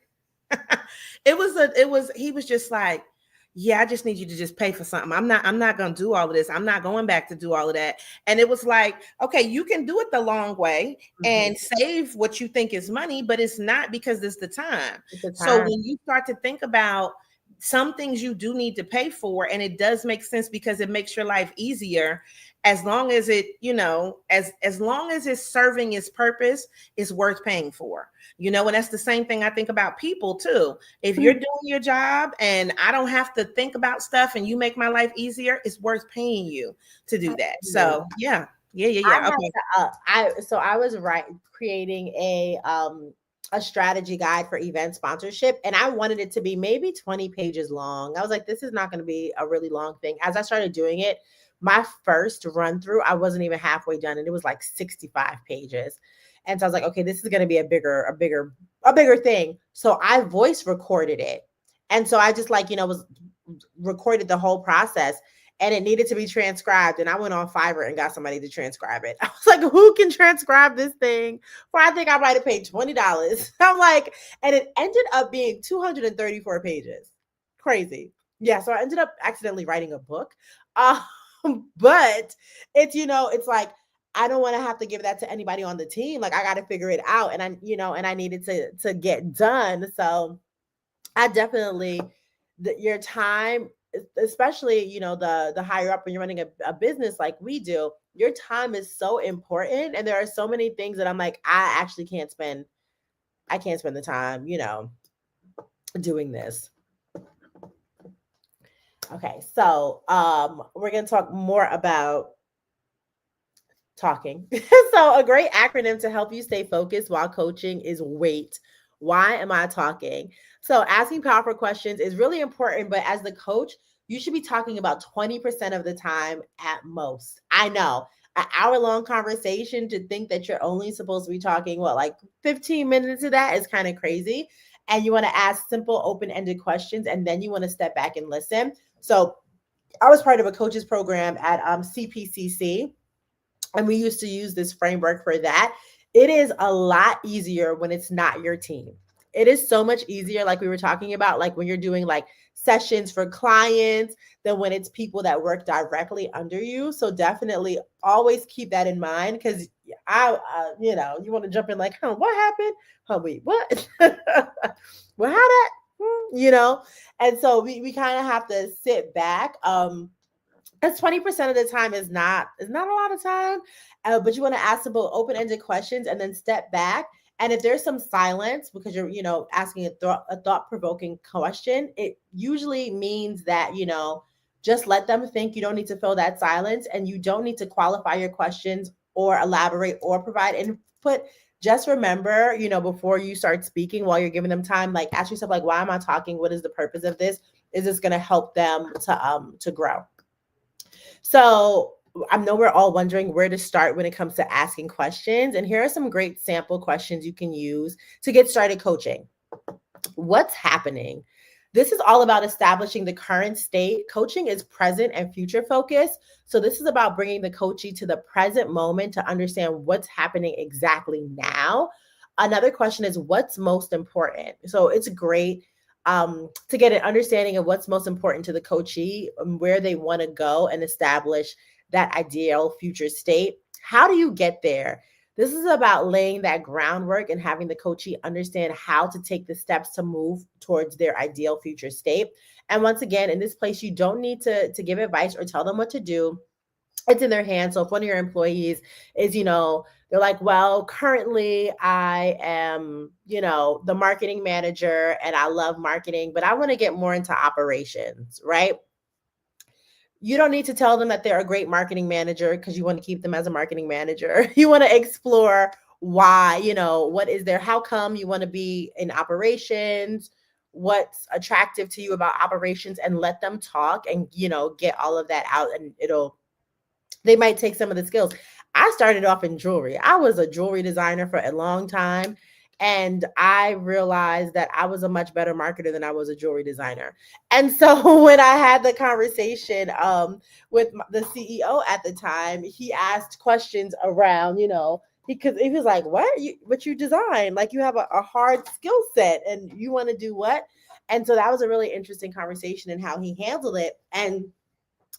He was just like, yeah, I just need you to just pay for something. I'm not going to do all of this. I'm not going back to do all of that. And it was like, okay, you can do it the long way and save what you think is money, but it's not, because it's the time. So when you start to think about some things you do need to pay for, and it does make sense because it makes your life easier. As long as it, as long as it's serving its purpose, it's worth paying for. And that's the same thing I think about people too. If you're doing your job and I don't have to think about stuff and you make my life easier, it's worth paying you to do that. So yeah. Okay. I was creating a strategy guide for event sponsorship, and I wanted it to be maybe 20 pages long. I was like, this is not going to be a really long thing. As I started doing it, my first run through, I wasn't even halfway done, and it was like 65 pages. And so I was like, okay, this is going to be a bigger thing. So I voice recorded it. And so I just was recorded the whole process, and it needed to be transcribed. And I went on Fiverr and got somebody to transcribe it. I was like, who can transcribe this thing? I think I might have paid $20. I'm like, and it ended up being 234 pages. Crazy. Yeah. So I ended up accidentally writing a book. But it's, it's like, I don't want to have to give that to anybody on the team. Like, I got to figure it out. And I needed to get done. So I definitely, your time, especially, the higher up when you're running a business like we do, your time is so important. And there are so many things that I'm like, I actually can't spend the time, doing this. Okay. So, we're going to talk more about talking. So a great acronym to help you stay focused while coaching is WAIT. Why am I talking? So asking powerful questions is really important, but as the coach, you should be talking about 20% of the time at most. I know, an hour-long conversation, to think that you're only supposed to be talking, like 15 minutes of that is kind of crazy. And you want to ask simple, open-ended questions, and then you want to step back and listen. So I was part of a coaches program at CPCC, and we used to use this framework for that. It is a lot easier when it's not your team. It is so much easier, like we were talking about, like when you're doing like sessions for clients, than when it's people that work directly under you. So definitely always keep that in mind, because you want to jump in like, what happened? Wait, what? Well, how that? And so we kind of have to sit back. As 20% of the time is not a lot of time, but you want to ask simple, open-ended questions and then step back. And if there's some silence because you're, asking a thought-provoking question, it usually means that, just let them think. You don't need to fill that silence, and you don't need to qualify your questions or elaborate or provide input. Just remember, before you start speaking, while you're giving them time, like ask yourself, like, why am I talking? What is the purpose of this? Is this going to help them to grow? So I know we're all wondering where to start when it comes to asking questions. And here are some great sample questions you can use to get started coaching. What's happening? This is all about establishing the current state. Coaching is present and future focused. So this is about bringing the coachee to the present moment to understand what's happening exactly now. Another question is, what's most important? So it's great to get an understanding of what's most important to the coachee, where they want to go and establish that ideal future state. How do you get there? This is about laying that groundwork and having the coachee understand how to take the steps to move towards their ideal future state. And once again, in this place, you don't need to give advice or tell them what to do. It's in their hands. So if one of your employees is, they're like, well, currently I am, the marketing manager and I love marketing, but I want to get more into operations, right? You don't need to tell them that they're a great marketing manager because you want to keep them as a marketing manager. You want to explore why, what is there? How come you want to be in operations? What's attractive to you about operations? And let them talk and, get all of that out, and they might take some of the skills. I started off in jewelry. I was a jewelry designer for a long time. And I realized that I was a much better marketer than I was a jewelry designer. And so when I had the conversation with the CEO at the time, he asked questions around, because he was like, what you design? Like, you have a hard skill set and you want to do what? And so that was a really interesting conversation and how he handled it. And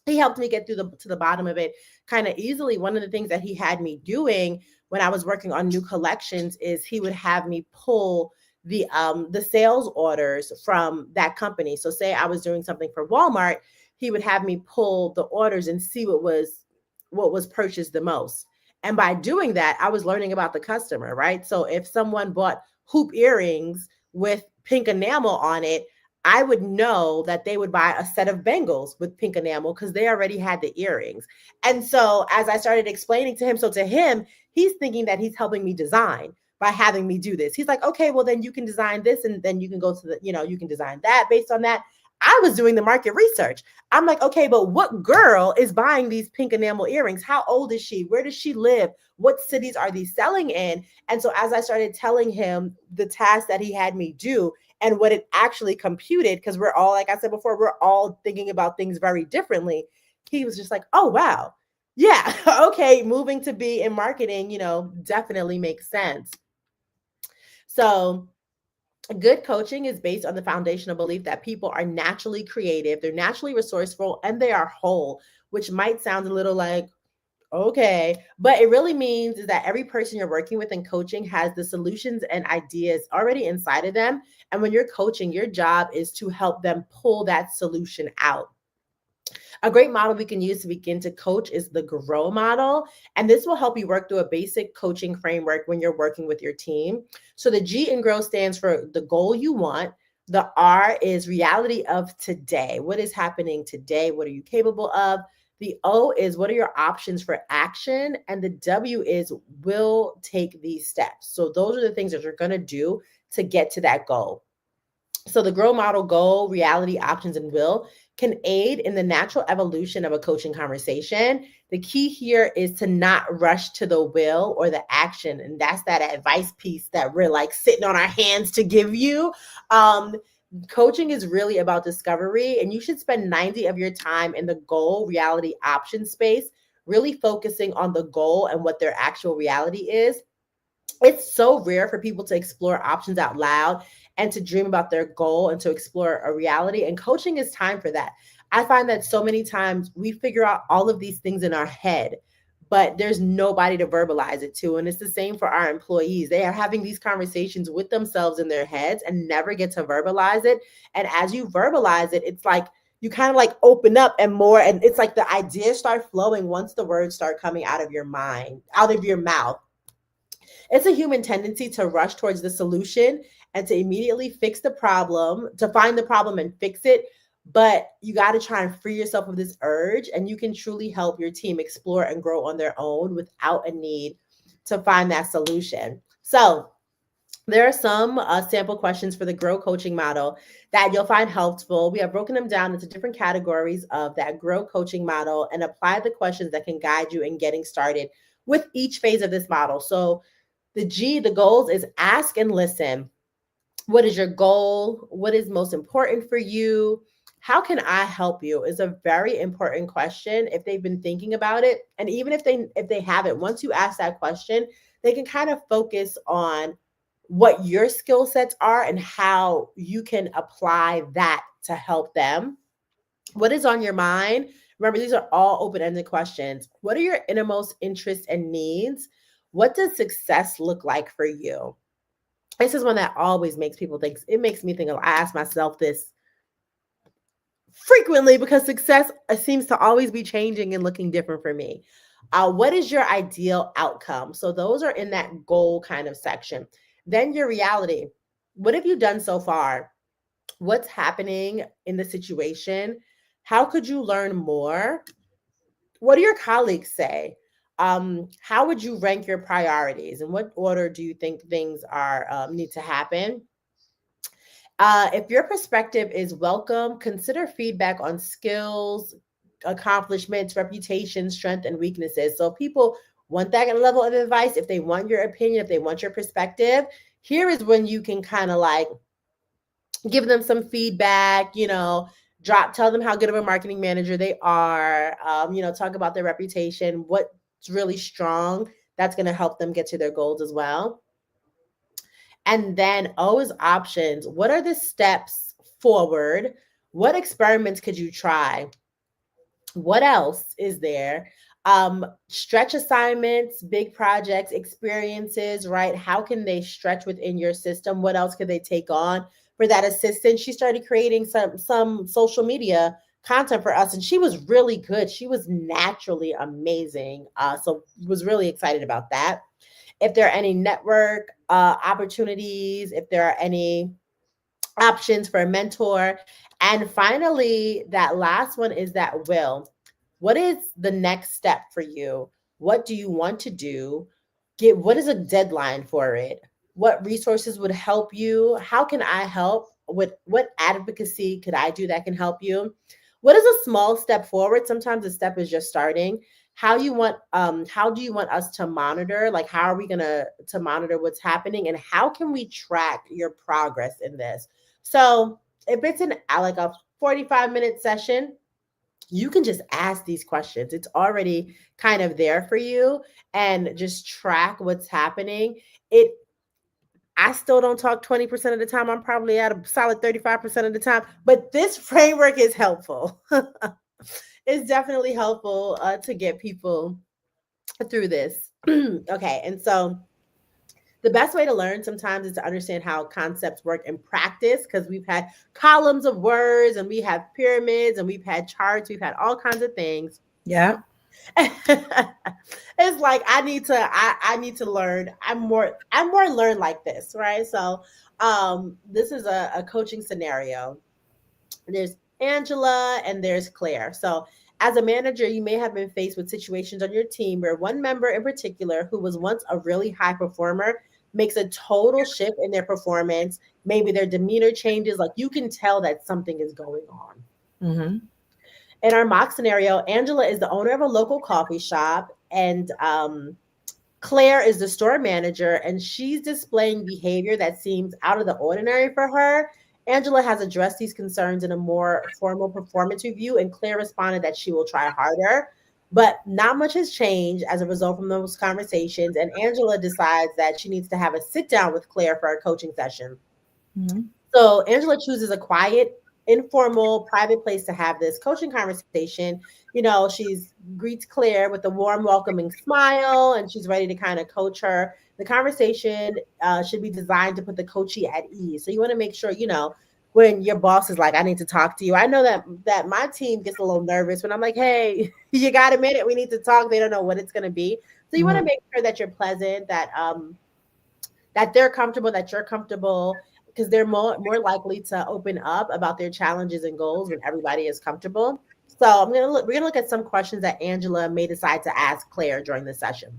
he helped me get to the bottom of it kind of easily. One of the things that he had me doing when I was working on new collections is he would have me pull the sales orders from that company. So say I was doing something for Walmart, he would have me pull the orders and see what was purchased the most. And by doing that, I was learning about the customer, right? So if someone bought hoop earrings with pink enamel on it, I would know that they would buy a set of bangles with pink enamel because they already had the earrings. And so as I started explaining to him, so to him, he's thinking that he's helping me design by having me do this. He's like, okay, well, then you can design this and then you can go to the, you can design that based on that. I was doing the market research. I'm like, okay, but what girl is buying these pink enamel earrings? How old is she? Where does she live? What cities are these selling in? And so as I started telling him the task that he had me do and what it actually computed, because we're all, like I said before, we're all thinking about things very differently. He was just like, oh, wow. Yeah. Okay. Moving to be in marketing, definitely makes sense. So good coaching is based on the foundational belief that people are naturally creative, they're naturally resourceful, and they are whole, which might sound a little like, okay, but it really means is that every person you're working with in coaching has the solutions and ideas already inside of them. And when you're coaching, your job is to help them pull that solution out. A great model we can use to begin to coach is the GROW model. And this will help you work through a basic coaching framework when you're working with your team. So the G in GROW stands for the goal you want. The R is reality of today. What is happening today? What are you capable of? The O is what are your options for action? And the W is will take these steps. So those are the things that you're going to do to get to that goal. So the GROW model, goal, reality, options, and will can aid in the natural evolution of a coaching conversation. The key here is to not rush to the will or the action. And that's that advice piece that we're like sitting on our hands to give you. Coaching is really about discovery, and you should spend 90 of your time in the goal, reality, option space, really focusing on the goal and what their actual reality is. It's so rare for people to explore options out loud and to dream about their goal and to explore a reality. And coaching is time for that. I find that so many times we figure out all of these things in our head, but there's nobody to verbalize it to. And it's the same for our employees. They are having these conversations with themselves in their heads and never get to verbalize it. And as you verbalize it, it's like you kind of like open up and more, and it's like the ideas start flowing once the words start coming out of your mind, out of your mouth. It's a human tendency to rush towards the solution and to immediately fix the problem, to find the problem and fix it. But you got to try and free yourself of this urge, and you can truly help your team explore and grow on their own without a need to find that solution. So there are some sample questions for the GROW coaching model that you'll find helpful. We have broken them down into different categories of that GROW coaching model and applied the questions that can guide you in getting started with each phase of this model. So the G, the goals, is ask and listen. What is your goal? What is most important for you? How can I help you? Is a very important question if they've been thinking about it. And even if they haven't, once you ask that question, they can kind of focus on what your skill sets are and how you can apply that to help them. What is on your mind? Remember, these are all open-ended questions. What are your innermost interests and needs? What does success look like for you? This is one that always makes people think. It makes me think of, I ask myself this frequently because success seems to always be changing and looking different for me. What is your ideal outcome? So those are in that goal kind of section. Then your reality. What have you done so far? What's happening in the situation? How could you learn more? What do your colleagues say? How would you rank your priorities? In what order do you think things are need to happen? If your perspective is welcome, consider feedback on skills, accomplishments, reputation, strength, and weaknesses. So people want that level of advice. If they want your opinion, if they want your perspective, here is when you can kind of like give them some feedback, tell them how good of a marketing manager they are, talk about their reputation, what's really strong. That's going to help them get to their goals as well. And then O is options. What are the steps forward? What experiments could you try? What else is there? Stretch assignments, big projects, experiences, right? How can they stretch within your system? What else could they take on? For that assistant, she started creating some social media content for us, and she was really good. She was naturally amazing. So was really excited about that. If there are any network opportunities, if there are any options for a mentor. And finally, that last one is that will. What is the next step for you? What do you want to do? What is a deadline for it? What resources would help you? How can I help? What advocacy could I do that can help you? What is a small step forward? Sometimes a step is just starting. How do you want us to monitor? Like how are we gonna to monitor what's happening, and how can we track your progress in this? So if it's an like a 45-minute session, you can just ask these questions. It's already kind of there for you, and just track what's happening. It I still don't talk 20% of the time. I'm probably at a solid 35% of the time, but this framework is helpful. It's definitely helpful to get people through this. Okay, and so the best way to learn sometimes is to understand how concepts work in practice, because we've had columns of words and we have pyramids and we've had charts, we've had all kinds of things. Yeah. It's like I need to learn. I'm more learn like this, right? So this is a coaching scenario. There's Angela and there's Claire. So as a manager, you may have been faced with situations on your team where one member in particular, who was once a really high performer, makes a total shift in their performance. Maybe their demeanor changes. Like you can tell that something is going on. Mm-hmm. In our mock scenario, Angela is the owner of a local coffee shop, and Claire is the store manager, and she's displaying behavior that seems out of the ordinary for her. Angela has addressed these concerns in a more formal performance review, and Claire responded that she will try harder. But not much has changed as a result from those conversations, and Angela decides that she needs to have a sit down with Claire for a coaching session. Mm-hmm. So Angela chooses a quiet, informal, private place to have this coaching conversation. You know, she's greets Claire with a warm, welcoming smile, and she's ready to kind of coach her. The conversation should be designed to put the coachee at ease. So you want to make sure, you know, when your boss is like, I need to talk to you. I know that my team gets a little nervous when I'm like, hey, you got a minute? We need to talk. They don't know what it's going to be. So you want to make sure that you're pleasant, that they're comfortable, that you're comfortable, because they're more likely to open up about their challenges and goals when everybody is comfortable. So we're gonna look at some questions that Angela may decide to ask Claire during the session.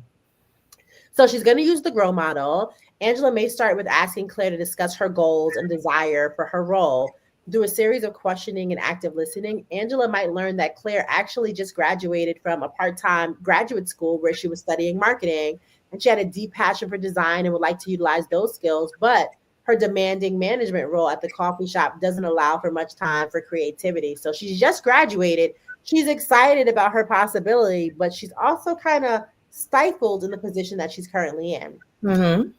So she's going to use the GROW model. Angela may start with asking Claire to discuss her goals and desire for her role. Through a series of questioning and active listening, Angela might learn that Claire actually just graduated from a part-time graduate school where she was studying marketing, and she had a deep passion for design and would like to utilize those skills, but her demanding management role at the coffee shop doesn't allow for much time for creativity. So she's just graduated. She's excited about her possibility, but she's also kind of stifled in the position that she's currently in. Mm-hmm.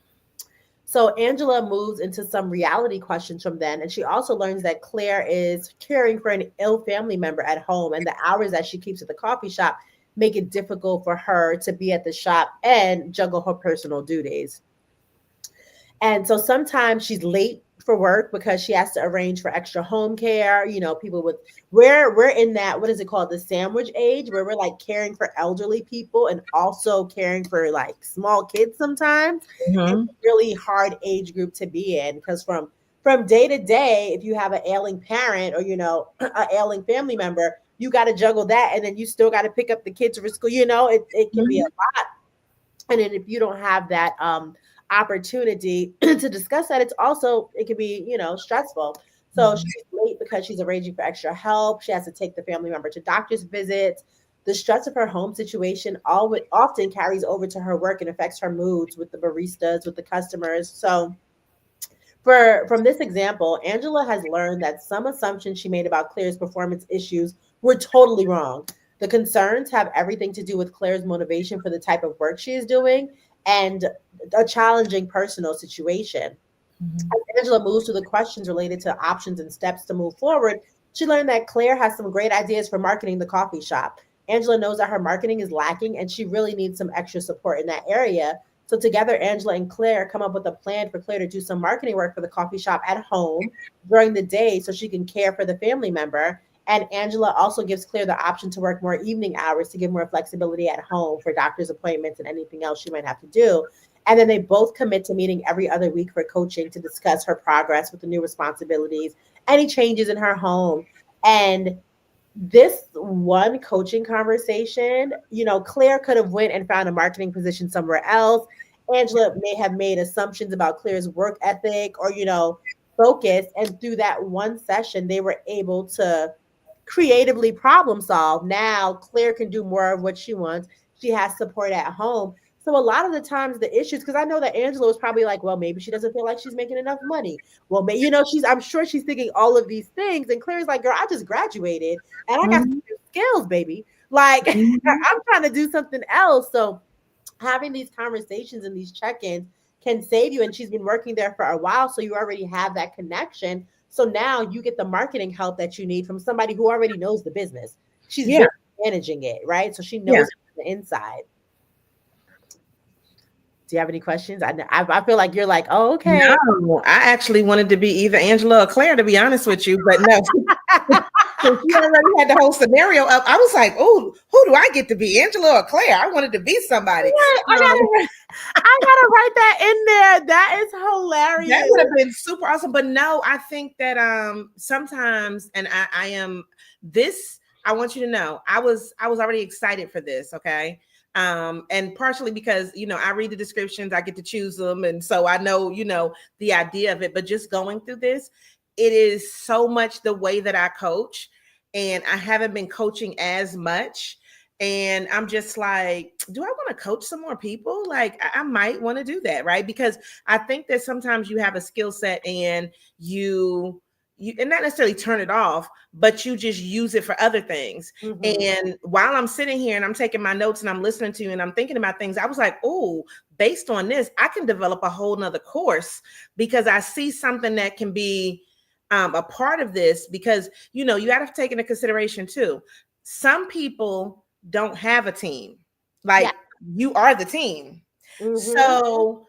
So Angela moves into some reality questions from then, and she also learns that Claire is caring for an ill family member at home, and the hours that she keeps at the coffee shop make it difficult for her to be at the shop and juggle her personal duties. And so sometimes she's late for work because she has to arrange for extra home care. You know, people with we're in that, what is it called, the sandwich age, where we're like caring for elderly people and also caring for like small kids sometimes. Mm-hmm. It's a really hard age group to be in, because from day to day, if you have an ailing parent or, you know, an ailing family member, you got to juggle that, and then you still got to pick up the kids for school. You know, it can mm-hmm. be a lot. And then if you don't have that opportunity to discuss that, it can be, you know, stressful. So mm-hmm. she's late because she's arranging for extra help. She has to take the family member to doctor's visits. The stress of her home situation often carries over to her work and affects her moods with the baristas, with the customers. So from this example, Angela has learned that some assumptions she made about Claire's performance issues were totally wrong. The concerns have everything to do with Claire's motivation for the type of work she is doing and a challenging personal situation. Mm-hmm. As Angela moves to the questions related to options and steps to move forward, she learned that Claire has some great ideas for marketing the coffee shop. Angela knows that her marketing is lacking and she really needs some extra support in that area. So together, Angela and Claire come up with a plan for Claire to do some marketing work for the coffee shop at home during the day so she can care for the family member. And Angela also gives Claire the option to work more evening hours to give more flexibility at home for doctor's appointments and anything else she might have to do. And then they both commit to meeting every other week for coaching to discuss her progress with the new responsibilities, any changes in her home. And this one coaching conversation, Claire could have went and found a marketing position somewhere else. Angela may have made assumptions about Claire's work ethic or, focus. And through that one session, they were able to creatively problem solve. Now Claire can do more of what she wants. She has support at home. So a lot of the times the issues, because I know that Angela was probably like, well, maybe she doesn't feel like she's making enough money. Well, I'm sure she's thinking all of these things. And Claire's like, girl, I just graduated and I got some new skills, baby. Like I'm trying to do something else. So having these conversations and these check-ins can save you. And she's been working there for a while. So you already have that connection. So now you get the marketing help that you need from somebody who already knows the business. She's just managing it, right? So she knows the inside. Do you have any questions? I feel like you're like, oh, okay. No, I actually wanted to be either Angela or Claire, to be honest with you, but no. So she already had the whole scenario up. I was like, oh, who do I get to be, Angela or Claire? I wanted to be somebody. I gotta write that in there. That is hilarious. That would have been super awesome. But no, I think that sometimes, and I want you to know, I was already excited for this, okay? And partially because, I read the descriptions, I get to choose them. And so I know, the idea of it, but just going through this, it is so much the way that I coach, and I haven't been coaching as much. And I'm just like, do I want to coach some more people? Like, I might want to do that, right? Because I think that sometimes you have a skill set and you and not necessarily turn it off, but you just use it for other things. Mm-hmm. And while I'm sitting here and I'm taking my notes and I'm listening to you and I'm thinking about things, I was like, oh, based on this, I can develop a whole nother course because I see something that can be a part of this. Because, you got to take into consideration too, some people don't have a team. Like you are the team. Mm-hmm. So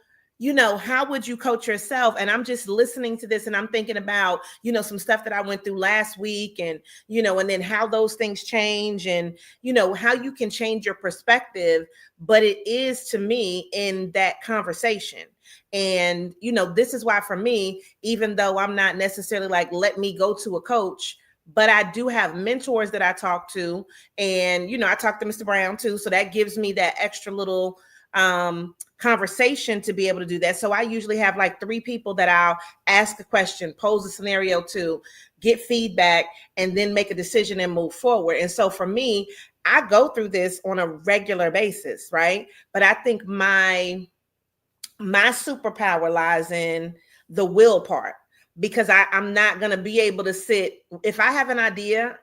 how would you coach yourself? And I'm just listening to this and I'm thinking about, some stuff that I went through last week and, and then how those things change and, how you can change your perspective. But it is, to me, in that conversation. And, this is why for me, even though I'm not necessarily like, let me go to a coach, but I do have mentors that I talk to. And, I talk to Mr. Brown too. So that gives me that extra little conversation to be able to do that. So I usually have like 3 people that I'll ask a question, pose a scenario to, get feedback, and then make a decision and move forward. And so for me, I go through this on a regular basis, right? But I think my superpower lies in the will part, because I'm not going to be able to sit. If I have an idea,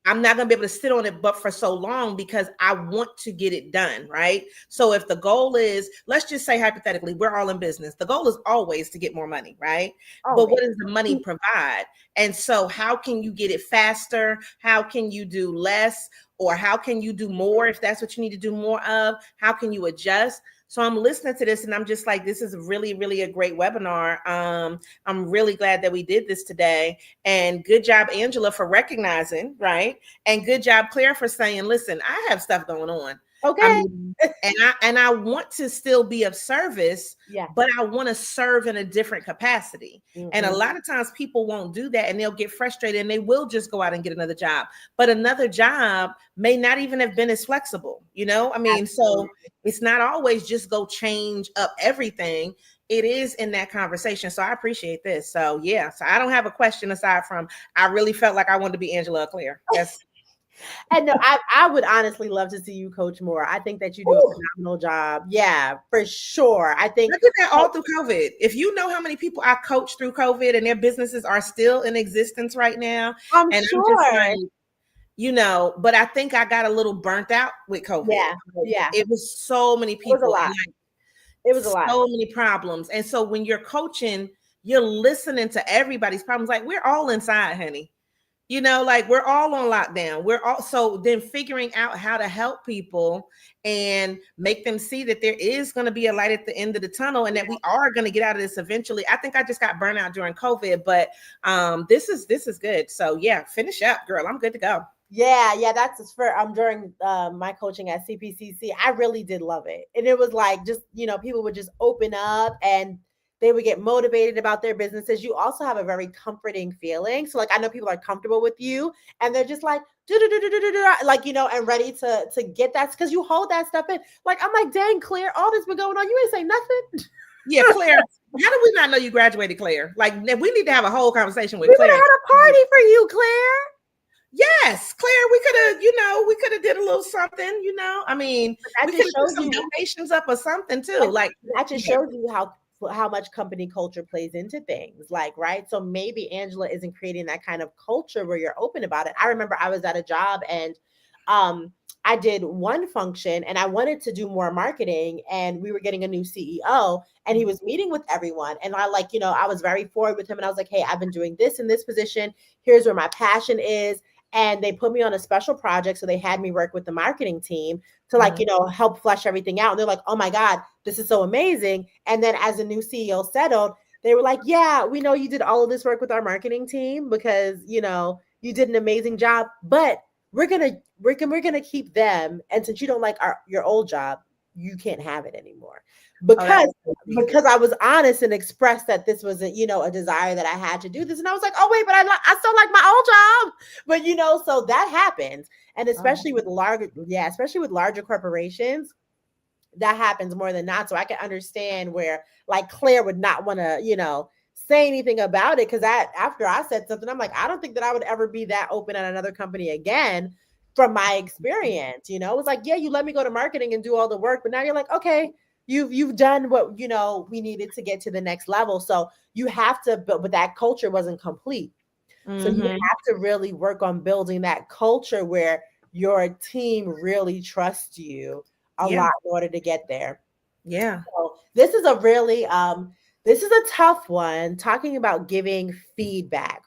I'm not going to be able to sit on it but for so long, because I want to get it done, right? So if the goal is, let's just say hypothetically, we're all in business. The goal is always to get more money, right? But what does the money provide? And so how can you get it faster? How can you do less? Or how can you do more if that's what you need to do more of? How can you adjust? So I'm listening to this and I'm just like, this is really, really a great webinar. I'm really glad that we did this today. And good job, Angela, for recognizing, right? And good job, Claire, for saying, listen, I have stuff going on. Okay. And I want to still be of service, but I want to serve in a different capacity. Mm-hmm. And a lot of times people won't do that and they'll get frustrated and they will just go out and get another job. But another job may not even have been as flexible, Absolutely. So it's not always just go change up everything. It is in that conversation. So I appreciate this. So so I don't have a question aside from, I really felt like I wanted to be Angela or Claire. Yes. And no, I would honestly love to see you coach more. I think that you do a phenomenal job. Yeah, for sure. I think look at that all through COVID. If you know how many people I coached through COVID and their businesses are still in existence right now. I'm sure. I'm just like, but I think I got a little burnt out with COVID. Yeah. It was so many people. It was a lot. It was a lot. So many problems. And so when you're coaching, you're listening to everybody's problems. Like, we're all inside, honey. You know, like we're all on lockdown. We're also then figuring out how to help people and make them see that there is going to be a light at the end of the tunnel and that we are going to get out of this eventually. I think I just got burnt out during COVID, but this is good. So yeah, finish up, girl. I'm good to go. Yeah, that's for during my coaching at CPCC. I really did love it. And it was like just, people would just open up and they would get motivated about their businesses. You also have a very comforting feeling. So like I know people are comfortable with you and they're just like like and ready to get that because you hold that stuff in. Like I'm like, dang, Claire, all this been going on. You ain't say nothing. Yeah, Claire. How do we not know you graduated, Claire? Like we need to have a whole conversation with Claire. We had a party for you, Claire. Yes, Claire, we could have did a little something, I mean, we could have put some donations up or something too. Like that just shows you how much company culture plays into things, like, right? So maybe Angela isn't creating that kind of culture where you're open about it. I remember I was at a job and I did one function and I wanted to do more marketing and we were getting a new CEO and he was meeting with everyone. And I I was very forward with him and I was like, hey, I've been doing this in this position. Here's where my passion is. And they put me on a special project. So they had me work with the marketing team to help flesh everything out. And they're like, oh my God, this is so amazing. And then as the new CEO settled, they were like, yeah, we know you did all of this work with our marketing team because, you did an amazing job, but we're going to keep them. And since you don't like your old job, you can't have it anymore. Because I was honest and expressed that this was a desire that I had to do this. And I was like, oh wait, but I still like my old job. But so that happens. And especially with larger corporations, that happens more than not. So I can understand where like Claire would not want to, say anything about it. Cause after I said something, I'm like, I don't think that I would ever be that open at another company again from my experience. It was like, yeah, you let me go to marketing and do all the work, but now you're like, okay, you've done what we needed to get to the next level. So you have to, but that culture wasn't complete. Mm-hmm. So you have to really work on building that culture where your team really trusts you a lot in order to get there. Yeah. So this is a really this is a tough one, talking about giving feedback.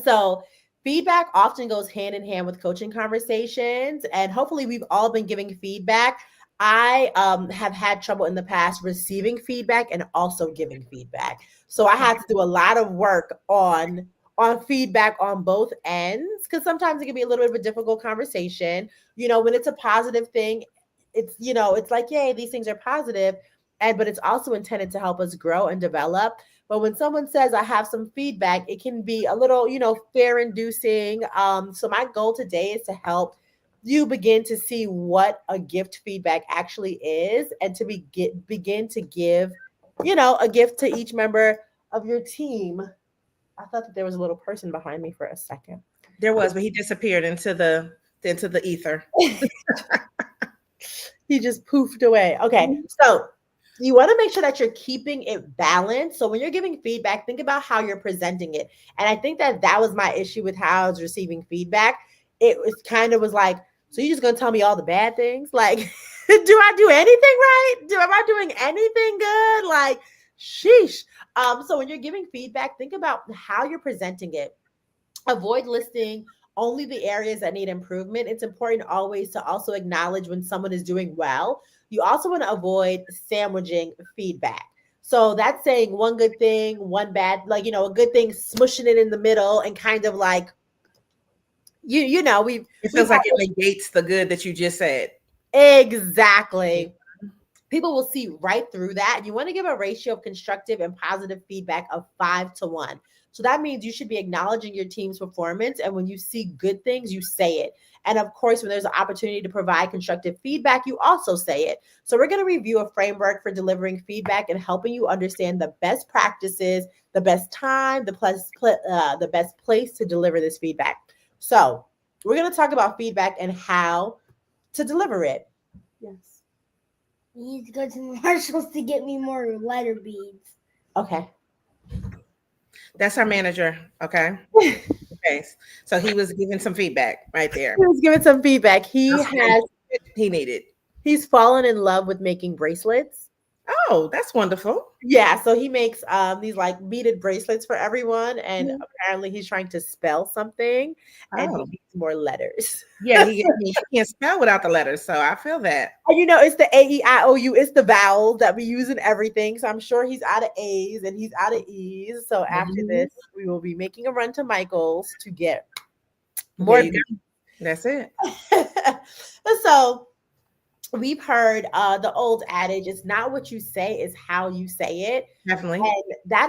So feedback often goes hand in hand with coaching conversations, and hopefully we've all been giving feedback. I have had trouble in the past receiving feedback and also giving feedback. So I had to do a lot of work on feedback on both ends, because sometimes it can be a little bit of a difficult conversation. When it's a positive thing, it's, it's like, yay, these things are positive, but it's also intended to help us grow and develop. But when someone says, I have some feedback, it can be a little, fear-inducing. So my goal today is to help you begin to see what a gift feedback actually is, and to begin to give, a gift to each member of your team. I thought that there was a little person behind me for a second. There was, but he disappeared into the ether. He just poofed away. Okay, so you want to make sure that you're keeping it balanced. So when you're giving feedback, think about how you're presenting it. And I think that was my issue with how I was receiving feedback. It was like, so you're just going to tell me all the bad things? Like, do I do anything right? Am I doing anything good? Like, sheesh. So when you're giving feedback, think about how you're presenting it. Avoid listing only the areas that need improvement. It's important always to also acknowledge when someone is doing well. You also want to avoid sandwiching feedback. So that's saying one good thing, one bad, like, a good thing, smushing it in the middle and kind of like, it feels like it negates the good that you just said. Exactly. People will see right through that. You want to give a ratio of constructive and positive feedback of 5-1. So that means you should be acknowledging your team's performance. And when you see good things, you say it. And of course, when there's an opportunity to provide constructive feedback, you also say it. So we're going to review a framework for delivering feedback and helping you understand the best practices, the best time, the best place to deliver this feedback. So we're going to talk about feedback and how to deliver it. Yes. You need to go to Marshall's to get me more lighter beads. Okay. That's our manager. Okay. Okay. So he was giving some feedback right there. He was giving some feedback. He needed. He's fallen in love with making bracelets. Oh, that's wonderful. Yeah, so he makes these like beaded bracelets for everyone, and Mhm. apparently he's trying to spell something, and he Oh, needs more letters. yeah, he can't spell without the letters, so I feel that. And it's the AEIOU, it's the vowels that we use in everything. So I'm sure he's out of A's and he's out of E's. So after Mhm. this, we will be making a run to Michael's to get There more. you go. That's it. So we've heard the old adage, it's not what you say, it's how you say it. Definitely. And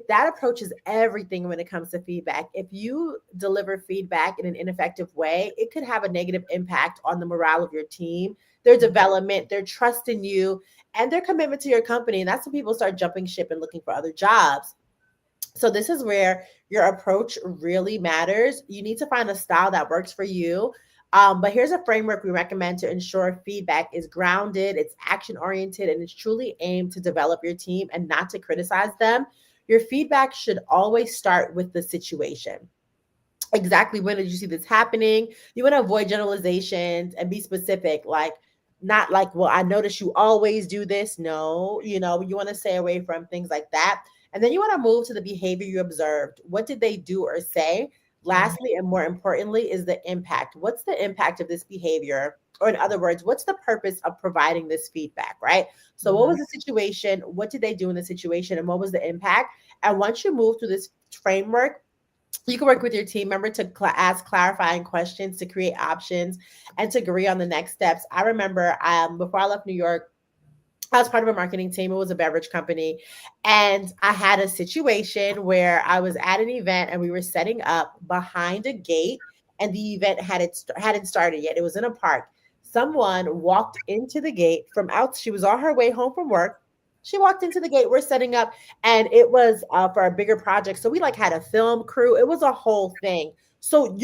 that approaches everything when it comes to feedback. If you deliver feedback in an ineffective way, it could have a negative impact on the morale of your team, their development, their trust in you, and their commitment to your company. And that's when people start jumping ship and looking for other jobs. So this is where your approach really matters. You need to find a style that works for you. But here's a framework we recommend to ensure feedback is grounded, it's action oriented, and it's truly aimed to develop your team and not to criticize them. Your feedback should always start with the situation. Exactly when did you see this happening? You want to avoid generalizations and be specific, like not like, well, I notice you always do this. No, you want to stay away from things like that. And then you want to move to the behavior you observed. What did they do or say? Lastly, and more importantly, is the impact. What's the impact of this behavior? Or in other words, what's the purpose of providing this feedback, right? So what was the situation? What did they do in the situation? And what was the impact? And once you move through this framework, you can work with your team member to ask clarifying questions, to create options, and to agree on the next steps. I remember before I left New York, I was part of a marketing team. It was a beverage company. And I had a situation where I was at an event and we were setting up behind a gate, and the event hadn't started yet. It was in a park. Someone walked into the gate from out. She was on her way home from work. She walked into the gate. We're setting up, and it was for a bigger project. So we like had a film crew. It was a whole thing. So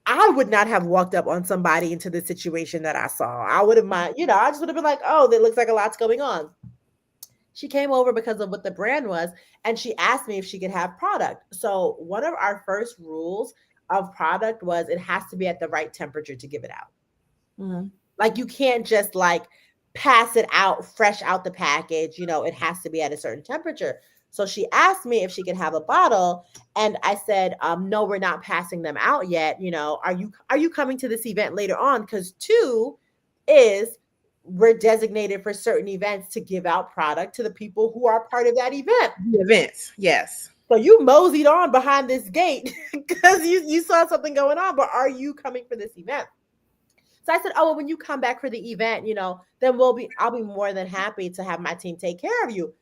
I would not have walked up on somebody into the situation that I saw. I would have I just would have been like, oh, that looks like a lot's going on. She came over because of what the brand was, and she asked me if she could have product. So one of our first rules of product was it has to be at the right temperature to give it out. Mm-hmm. Like you can't just like pass it out fresh out the package. It has to be at a certain temperature. So she asked me if she could have a bottle, and I said, no, we're not passing them out yet. Are you coming to this event later on? Because 2 is we're designated for certain events to give out product to the people who are part of that event. The events, yes. So you moseyed on behind this gate because you saw something going on, but are you coming for this event? So I said, oh, well, when you come back for the event, then I'll be more than happy to have my team take care of you.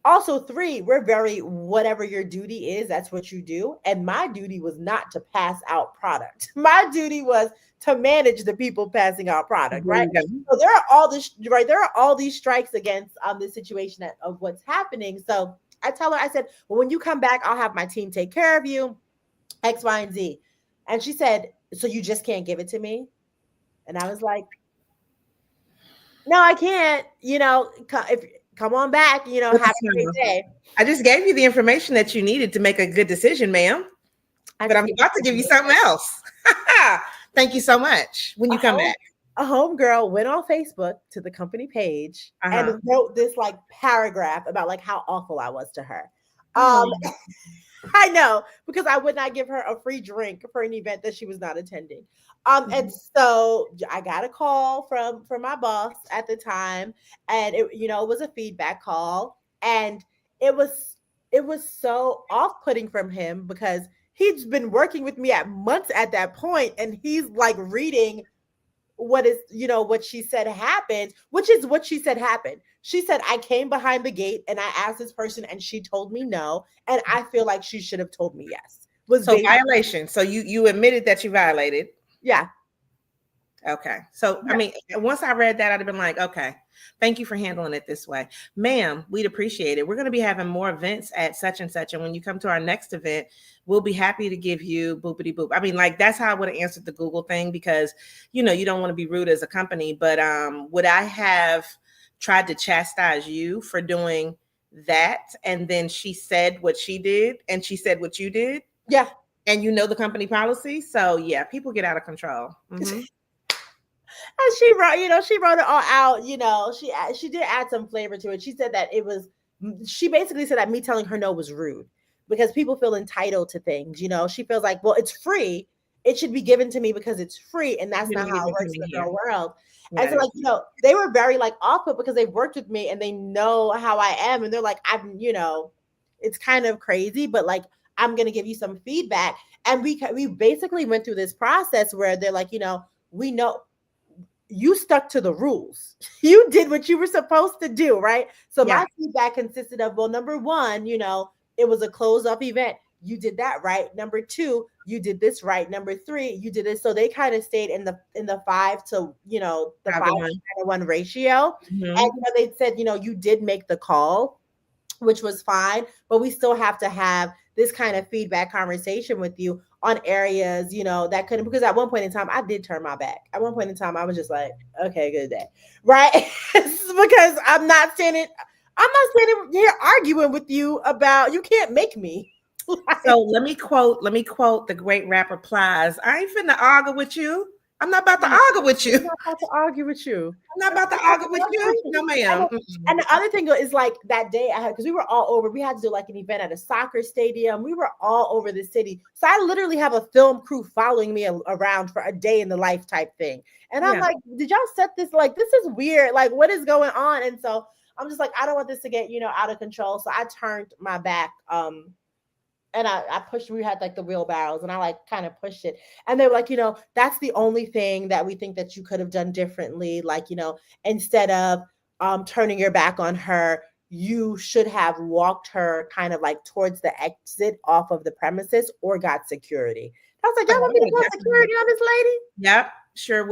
Also, 3, we're very, whatever your duty is, that's what you do. And my duty was not to pass out product. My duty was to manage the people passing out product, right? So there are all these strikes against this situation of what's happening. So I tell her, I said, well, when you come back, I'll have my team take care of you, X, Y, and Z. And she said, so you just can't give it to me? And I was like, no, I can't, come on back, have a great day. I just gave you the information that you needed to make a good decision, ma'am. But I'm about to give you something else. Thank you so much. When you come back. A homegirl went on Facebook to the company page and wrote this like paragraph about like how awful I was to her. I know, because I would not give her a free drink for an event that she was not attending. And so I got a call from my boss at the time, and it was a feedback call, and it was so off-putting from him because he's been working with me at months at that point, and he's like reading what she said happened, which is what she said happened. She said, I came behind the gate and I asked this person and she told me no. And I feel like she should have told me yes. So violation. So you admitted that you violated. Yeah. Okay. So, yeah. I mean, once I read that, I'd have been like, okay, thank you for handling it this way. Ma'am, we'd appreciate it. We're going to be having more events at such and such. And when you come to our next event, we'll be happy to give you boopity boop. I mean, like, that's how I would have answered the Google thing because, you don't want to be rude as a company. But would I have tried to chastise you for doing that? And then she said what she did and she said what you did? Yeah. And the company policy. So, yeah, people get out of control. Mm-hmm. And she wrote, she wrote it all out. She did add some flavor to it. She said that she basically said that me telling her no was rude because people feel entitled to things. She feels like, well, it's free. It should be given to me because it's free. And that's not how it works in the real world. And so, they were very off put because they've worked with me and they know how I am. And they're like, it's kind of crazy, but I'm going to give you some feedback. And we basically went through this process where they're like, we know you stuck to the rules. You did what you were supposed to do, right? So my feedback consisted of, well, number one, it was a close-up event. You did that right. Number two, you did this right. Number three, you did this. So they kind of stayed in the 5 to, the 5-1 ratio. Mm-hmm. And they said, you did make the call, which was fine, but we still have to have this kind of feedback conversation with you on areas, that couldn't, because at one point in time, I did turn my back. At one point in time, I was just like, okay, good day. Right. Because I'm not standing here arguing with you about, you can't make me. So let me quote the great rapper Plies. I ain't finna argue with you. I'm not about to argue with you. I'm not about to argue with you. I'm not about to argue with you. No, ma'am. And the other thing is that day I had, because we were all over, we had to do an event at a soccer stadium. We were all over the city. So I literally have a film crew following me around for a day in the life type thing. And I'm like, did y'all set this? This is weird. What is going on? And so I'm just I don't want this to get, out of control. So I turned my back. And I pushed, we had the wheelbarrows and I kind of pushed it. And they were like, that's the only thing that we think that you could have done differently. Instead of turning your back on her, you should have walked her kind of towards the exit off of the premises or got security. I was like, y'all want me to call security on this lady? Yep. Sure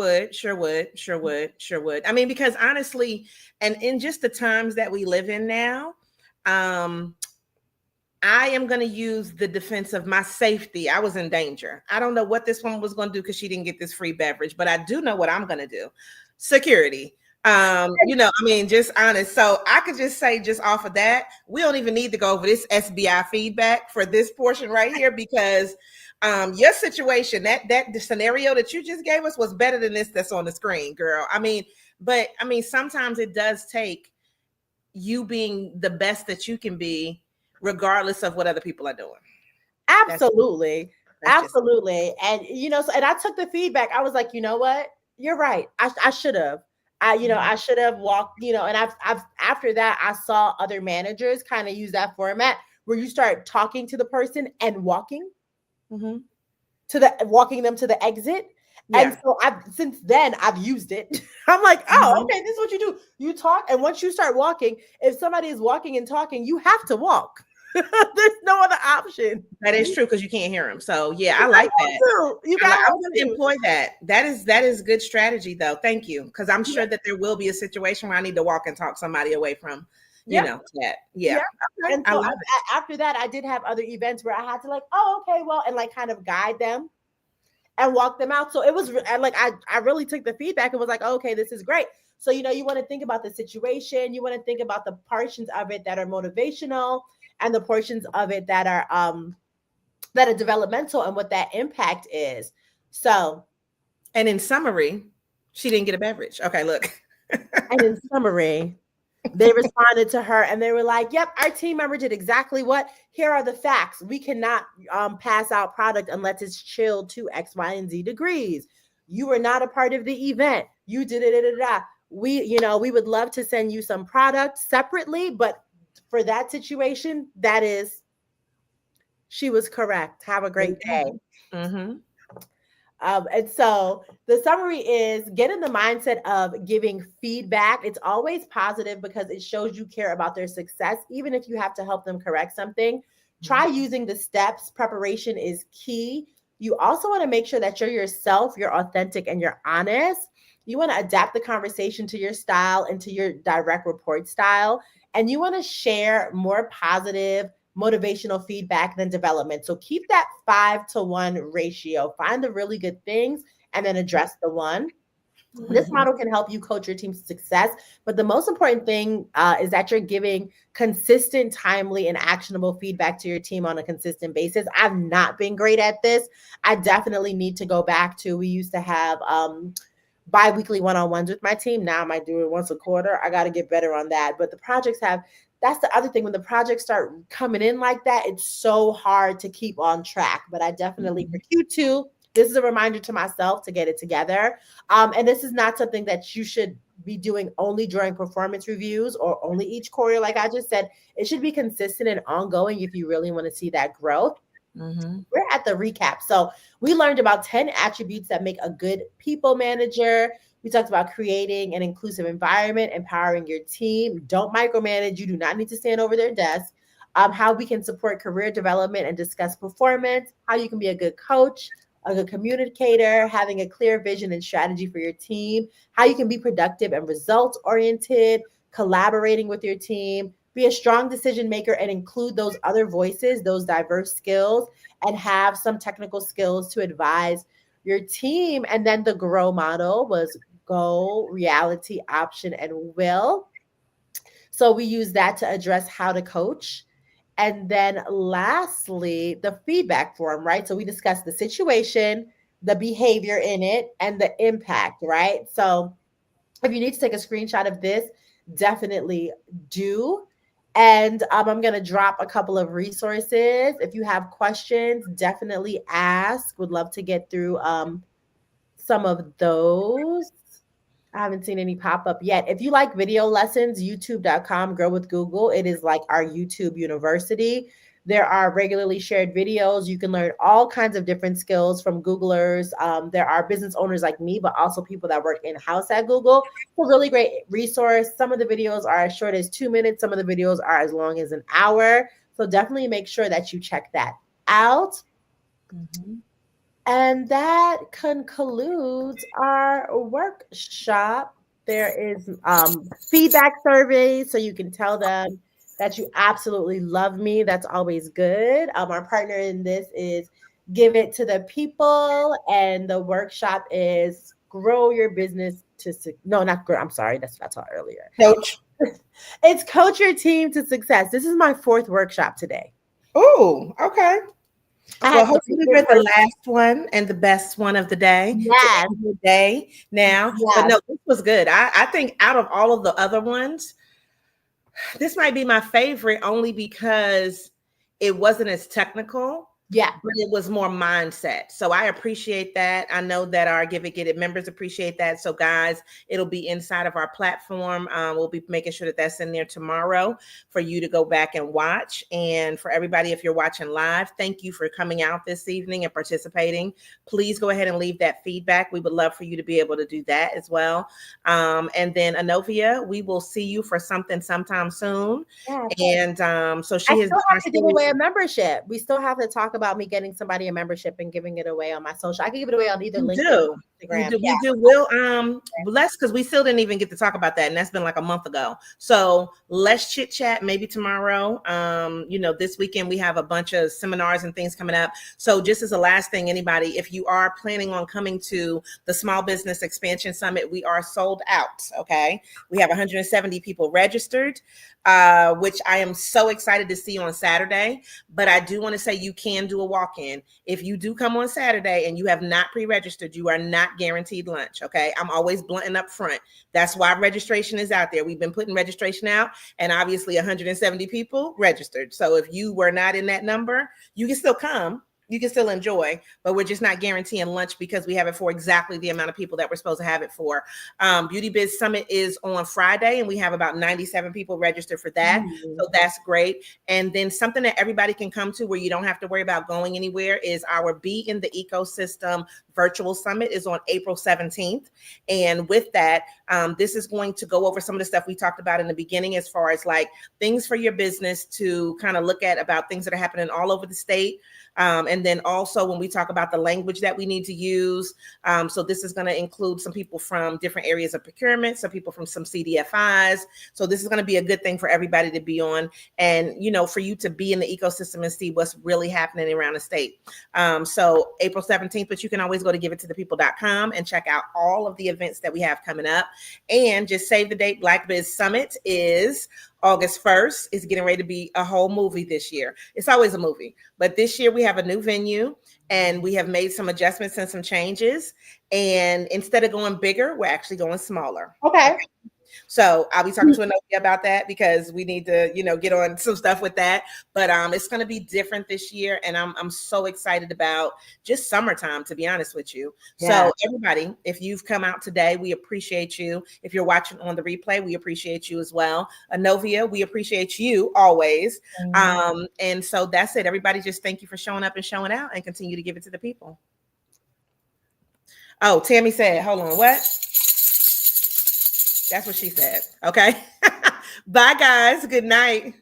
would. I mean, because honestly, and in just the times that we live in now, I am going to use the defense of my safety. I was in danger. I don't know what this woman was going to do because she didn't get this free beverage, but I do know what I'm going to do. Security. Just honest. So I could just say, just off of that, we don't even need to go over this SBI feedback for this portion right here, because your situation, the scenario that you just gave us was better than this that's on the screen, girl. But sometimes it does take you being the best that you can be, regardless of what other people are doing. Absolutely. Absolutely. And, and I took the feedback. I was like, you know what? You're right. I should have. I should have walked, and I've after that, I saw other managers kind of use that format where you start talking to the person and walking walking them to the exit. Yeah. And so since then I've used it. I'm like, oh, okay, this is what you do. You talk. And once you start walking, if somebody is walking and talking, you have to walk. There's no other option. That is true, because you can't hear them. So yeah, I like that. I'm going to employ that. That is good strategy, though. Thank you, because I'm sure that there will be a situation where I need to walk and talk somebody away from, that. Yeah. Okay. And so after that, I did have other events where I had to and kind of guide them and walk them out. So it was I really took the feedback and was like, okay, this is great. So you want to think about the situation. You want to think about the portions of it that are motivational, and the portions of it that are developmental, and what that impact is. So, and in summary, she didn't get a beverage. Okay, look. And in summary, they responded to her and they were like, yep, our team member did exactly what? Here are the facts. We cannot pass out product unless it's chilled to X, Y, and Z degrees. You were not a part of the event. You did it. We would love to send you some product separately, but for that situation, she was correct. Have a great day. Mm-hmm. And so the summary is, get in the mindset of giving feedback. It's always positive because it shows you care about their success, even if you have to help them correct something. Try using the steps. Preparation is key. You also want to make sure that you're yourself, you're authentic, and you're honest. You want to adapt the conversation to your style and to your direct report style. And you want to share more positive, motivational feedback than development. So keep that 5-to-1 ratio. Find the really good things and then address the one. This model can help you coach your team's success. But the most important thing is that you're giving consistent, timely, and actionable feedback to your team on a consistent basis. I've not been great at this. I definitely need to go back to, we used to have bi-weekly one-on-ones with my team. Now I might do it once a quarter. I got to get better on that. But the projects that's the other thing. When the projects start coming in like that, it's so hard to keep on track. But I definitely, for Q2, this is a reminder to myself to get it together. And this is not something that you should be doing only during performance reviews or only each quarter. Like I just said, it should be consistent and ongoing if you really want to see that growth. We're at the recap. So we learned about 10 attributes that make a good people manager. We talked about creating an inclusive environment, empowering your team. Don't micromanage. You do not need to stand over their desk. How we can support career development and discuss performance. How you can be a good coach, a good communicator, having a clear vision and strategy for your team. How you can be productive and results oriented, collaborating with your team. Be a strong decision maker and include those other voices, those diverse skills, and have some technical skills to advise your team. And then the GROW model was goal, reality, option, and will. So we use that to address how to coach. And then lastly, the feedback form, right? So we discussed the situation, the behavior in it, and the impact, right? So if you need to take a screenshot of this, definitely do. And I'm going to drop a couple of resources. If you have questions, definitely ask. Would love to get through some of those. I haven't seen any pop up yet. If you like video lessons, youtube.com, Grow with Google. It is like our YouTube university. There are regularly shared videos. You can learn all kinds of different skills from Googlers. There are business owners like me, but also people that work in-house at Google. It's a really great resource. Some of the videos are as short as 2 minutes. Some of the videos are as long as an hour. So definitely make sure that you check that out. And that concludes our workshop. There is feedback surveys, so you can tell them that you absolutely love me. That's always good. Our partner in this is Give It to the People, and the workshop is Grow Your Business to no, not grow. I'm sorry, that's what I taught earlier. Coach. It's Coach Your Team to Success. This is my 4th workshop today. Oh, okay. Well, hopefully we're the last one and the best one of the day. Yes. Day now. Yes. But no, this was good. I think out of all of the other ones, this might be my favorite only because it wasn't as technical. Yeah. But it was more mindset. So I appreciate that. I know that our Give It, Get It members appreciate that. So guys, it'll be inside of our platform. We'll be making sure that that's in there tomorrow for you to go back and watch. And for everybody, if you're watching live, thank you for coming out this evening and participating. Please go ahead and leave that feedback. We would love for you to be able to do that as well. And then Anovia, we will see you for something sometime soon. Yeah, and so she I has still have to give away a membership. We still have to talk about me getting somebody a membership and giving it away on my social. I can give it away on either LinkedIn or Instagram. We do. We'll let's, because we still didn't even get to talk about that, and that's been like a month ago. So let's chit chat maybe tomorrow. This weekend we have a bunch of seminars and things coming up. So just as a last thing, anybody, if you are planning on coming to the Small Business Expansion Summit, we are sold out. Okay, we have 170 people registered, which I am so excited to see on Saturday. But I do want to say you can do a walk-in. If you do come on Saturday and you have not pre-registered, you are not guaranteed lunch. Okay, I'm always blunting up front. That's why registration is out there. We've been putting registration out, and obviously 170 people registered. So if you were not in that number, you can still come. You can still enjoy, but we're just not guaranteeing lunch because we have it for exactly the amount of people that we're supposed to have it for. Beauty Biz Summit is on Friday, and we have about 97 people registered for that. So that's great. And then something that everybody can come to where you don't have to worry about going anywhere is our Be in the Ecosystem Virtual Summit is on April 17th. And with that, this is going to go over some of the stuff we talked about in the beginning as far as like things for your business to kind of look at about things that are happening all over the state. And then also when we talk about the language that we need to use. So this is going to include some people from different areas of procurement, some people from some CDFIs. So this is going to be a good thing for everybody to be on and, for you to be in the ecosystem and see what's really happening around the state. So April 17th, but you can always always go to giveittothepeople.com and check out all of the events that we have coming up. And just save the date. Black Biz Summit is August 1st. It's getting ready to be a whole movie this year. It's always a movie, but this year we have a new venue and we have made some adjustments and some changes. And instead of going bigger, we're actually going smaller. Okay. So I'll be talking to Anovia about that because we need to, get on some stuff with that. But it's going to be different this year, and I'm so excited about just summertime, to be honest with you. Yeah. So everybody, if you've come out today, we appreciate you. If you're watching on the replay, we appreciate you as well. Anovia, we appreciate you always. And so that's it. Everybody, just thank you for showing up and showing out, and continue to give it to the people. Oh, Tammy said, hold on, what? That's what she said. Okay. Bye, guys. Good night.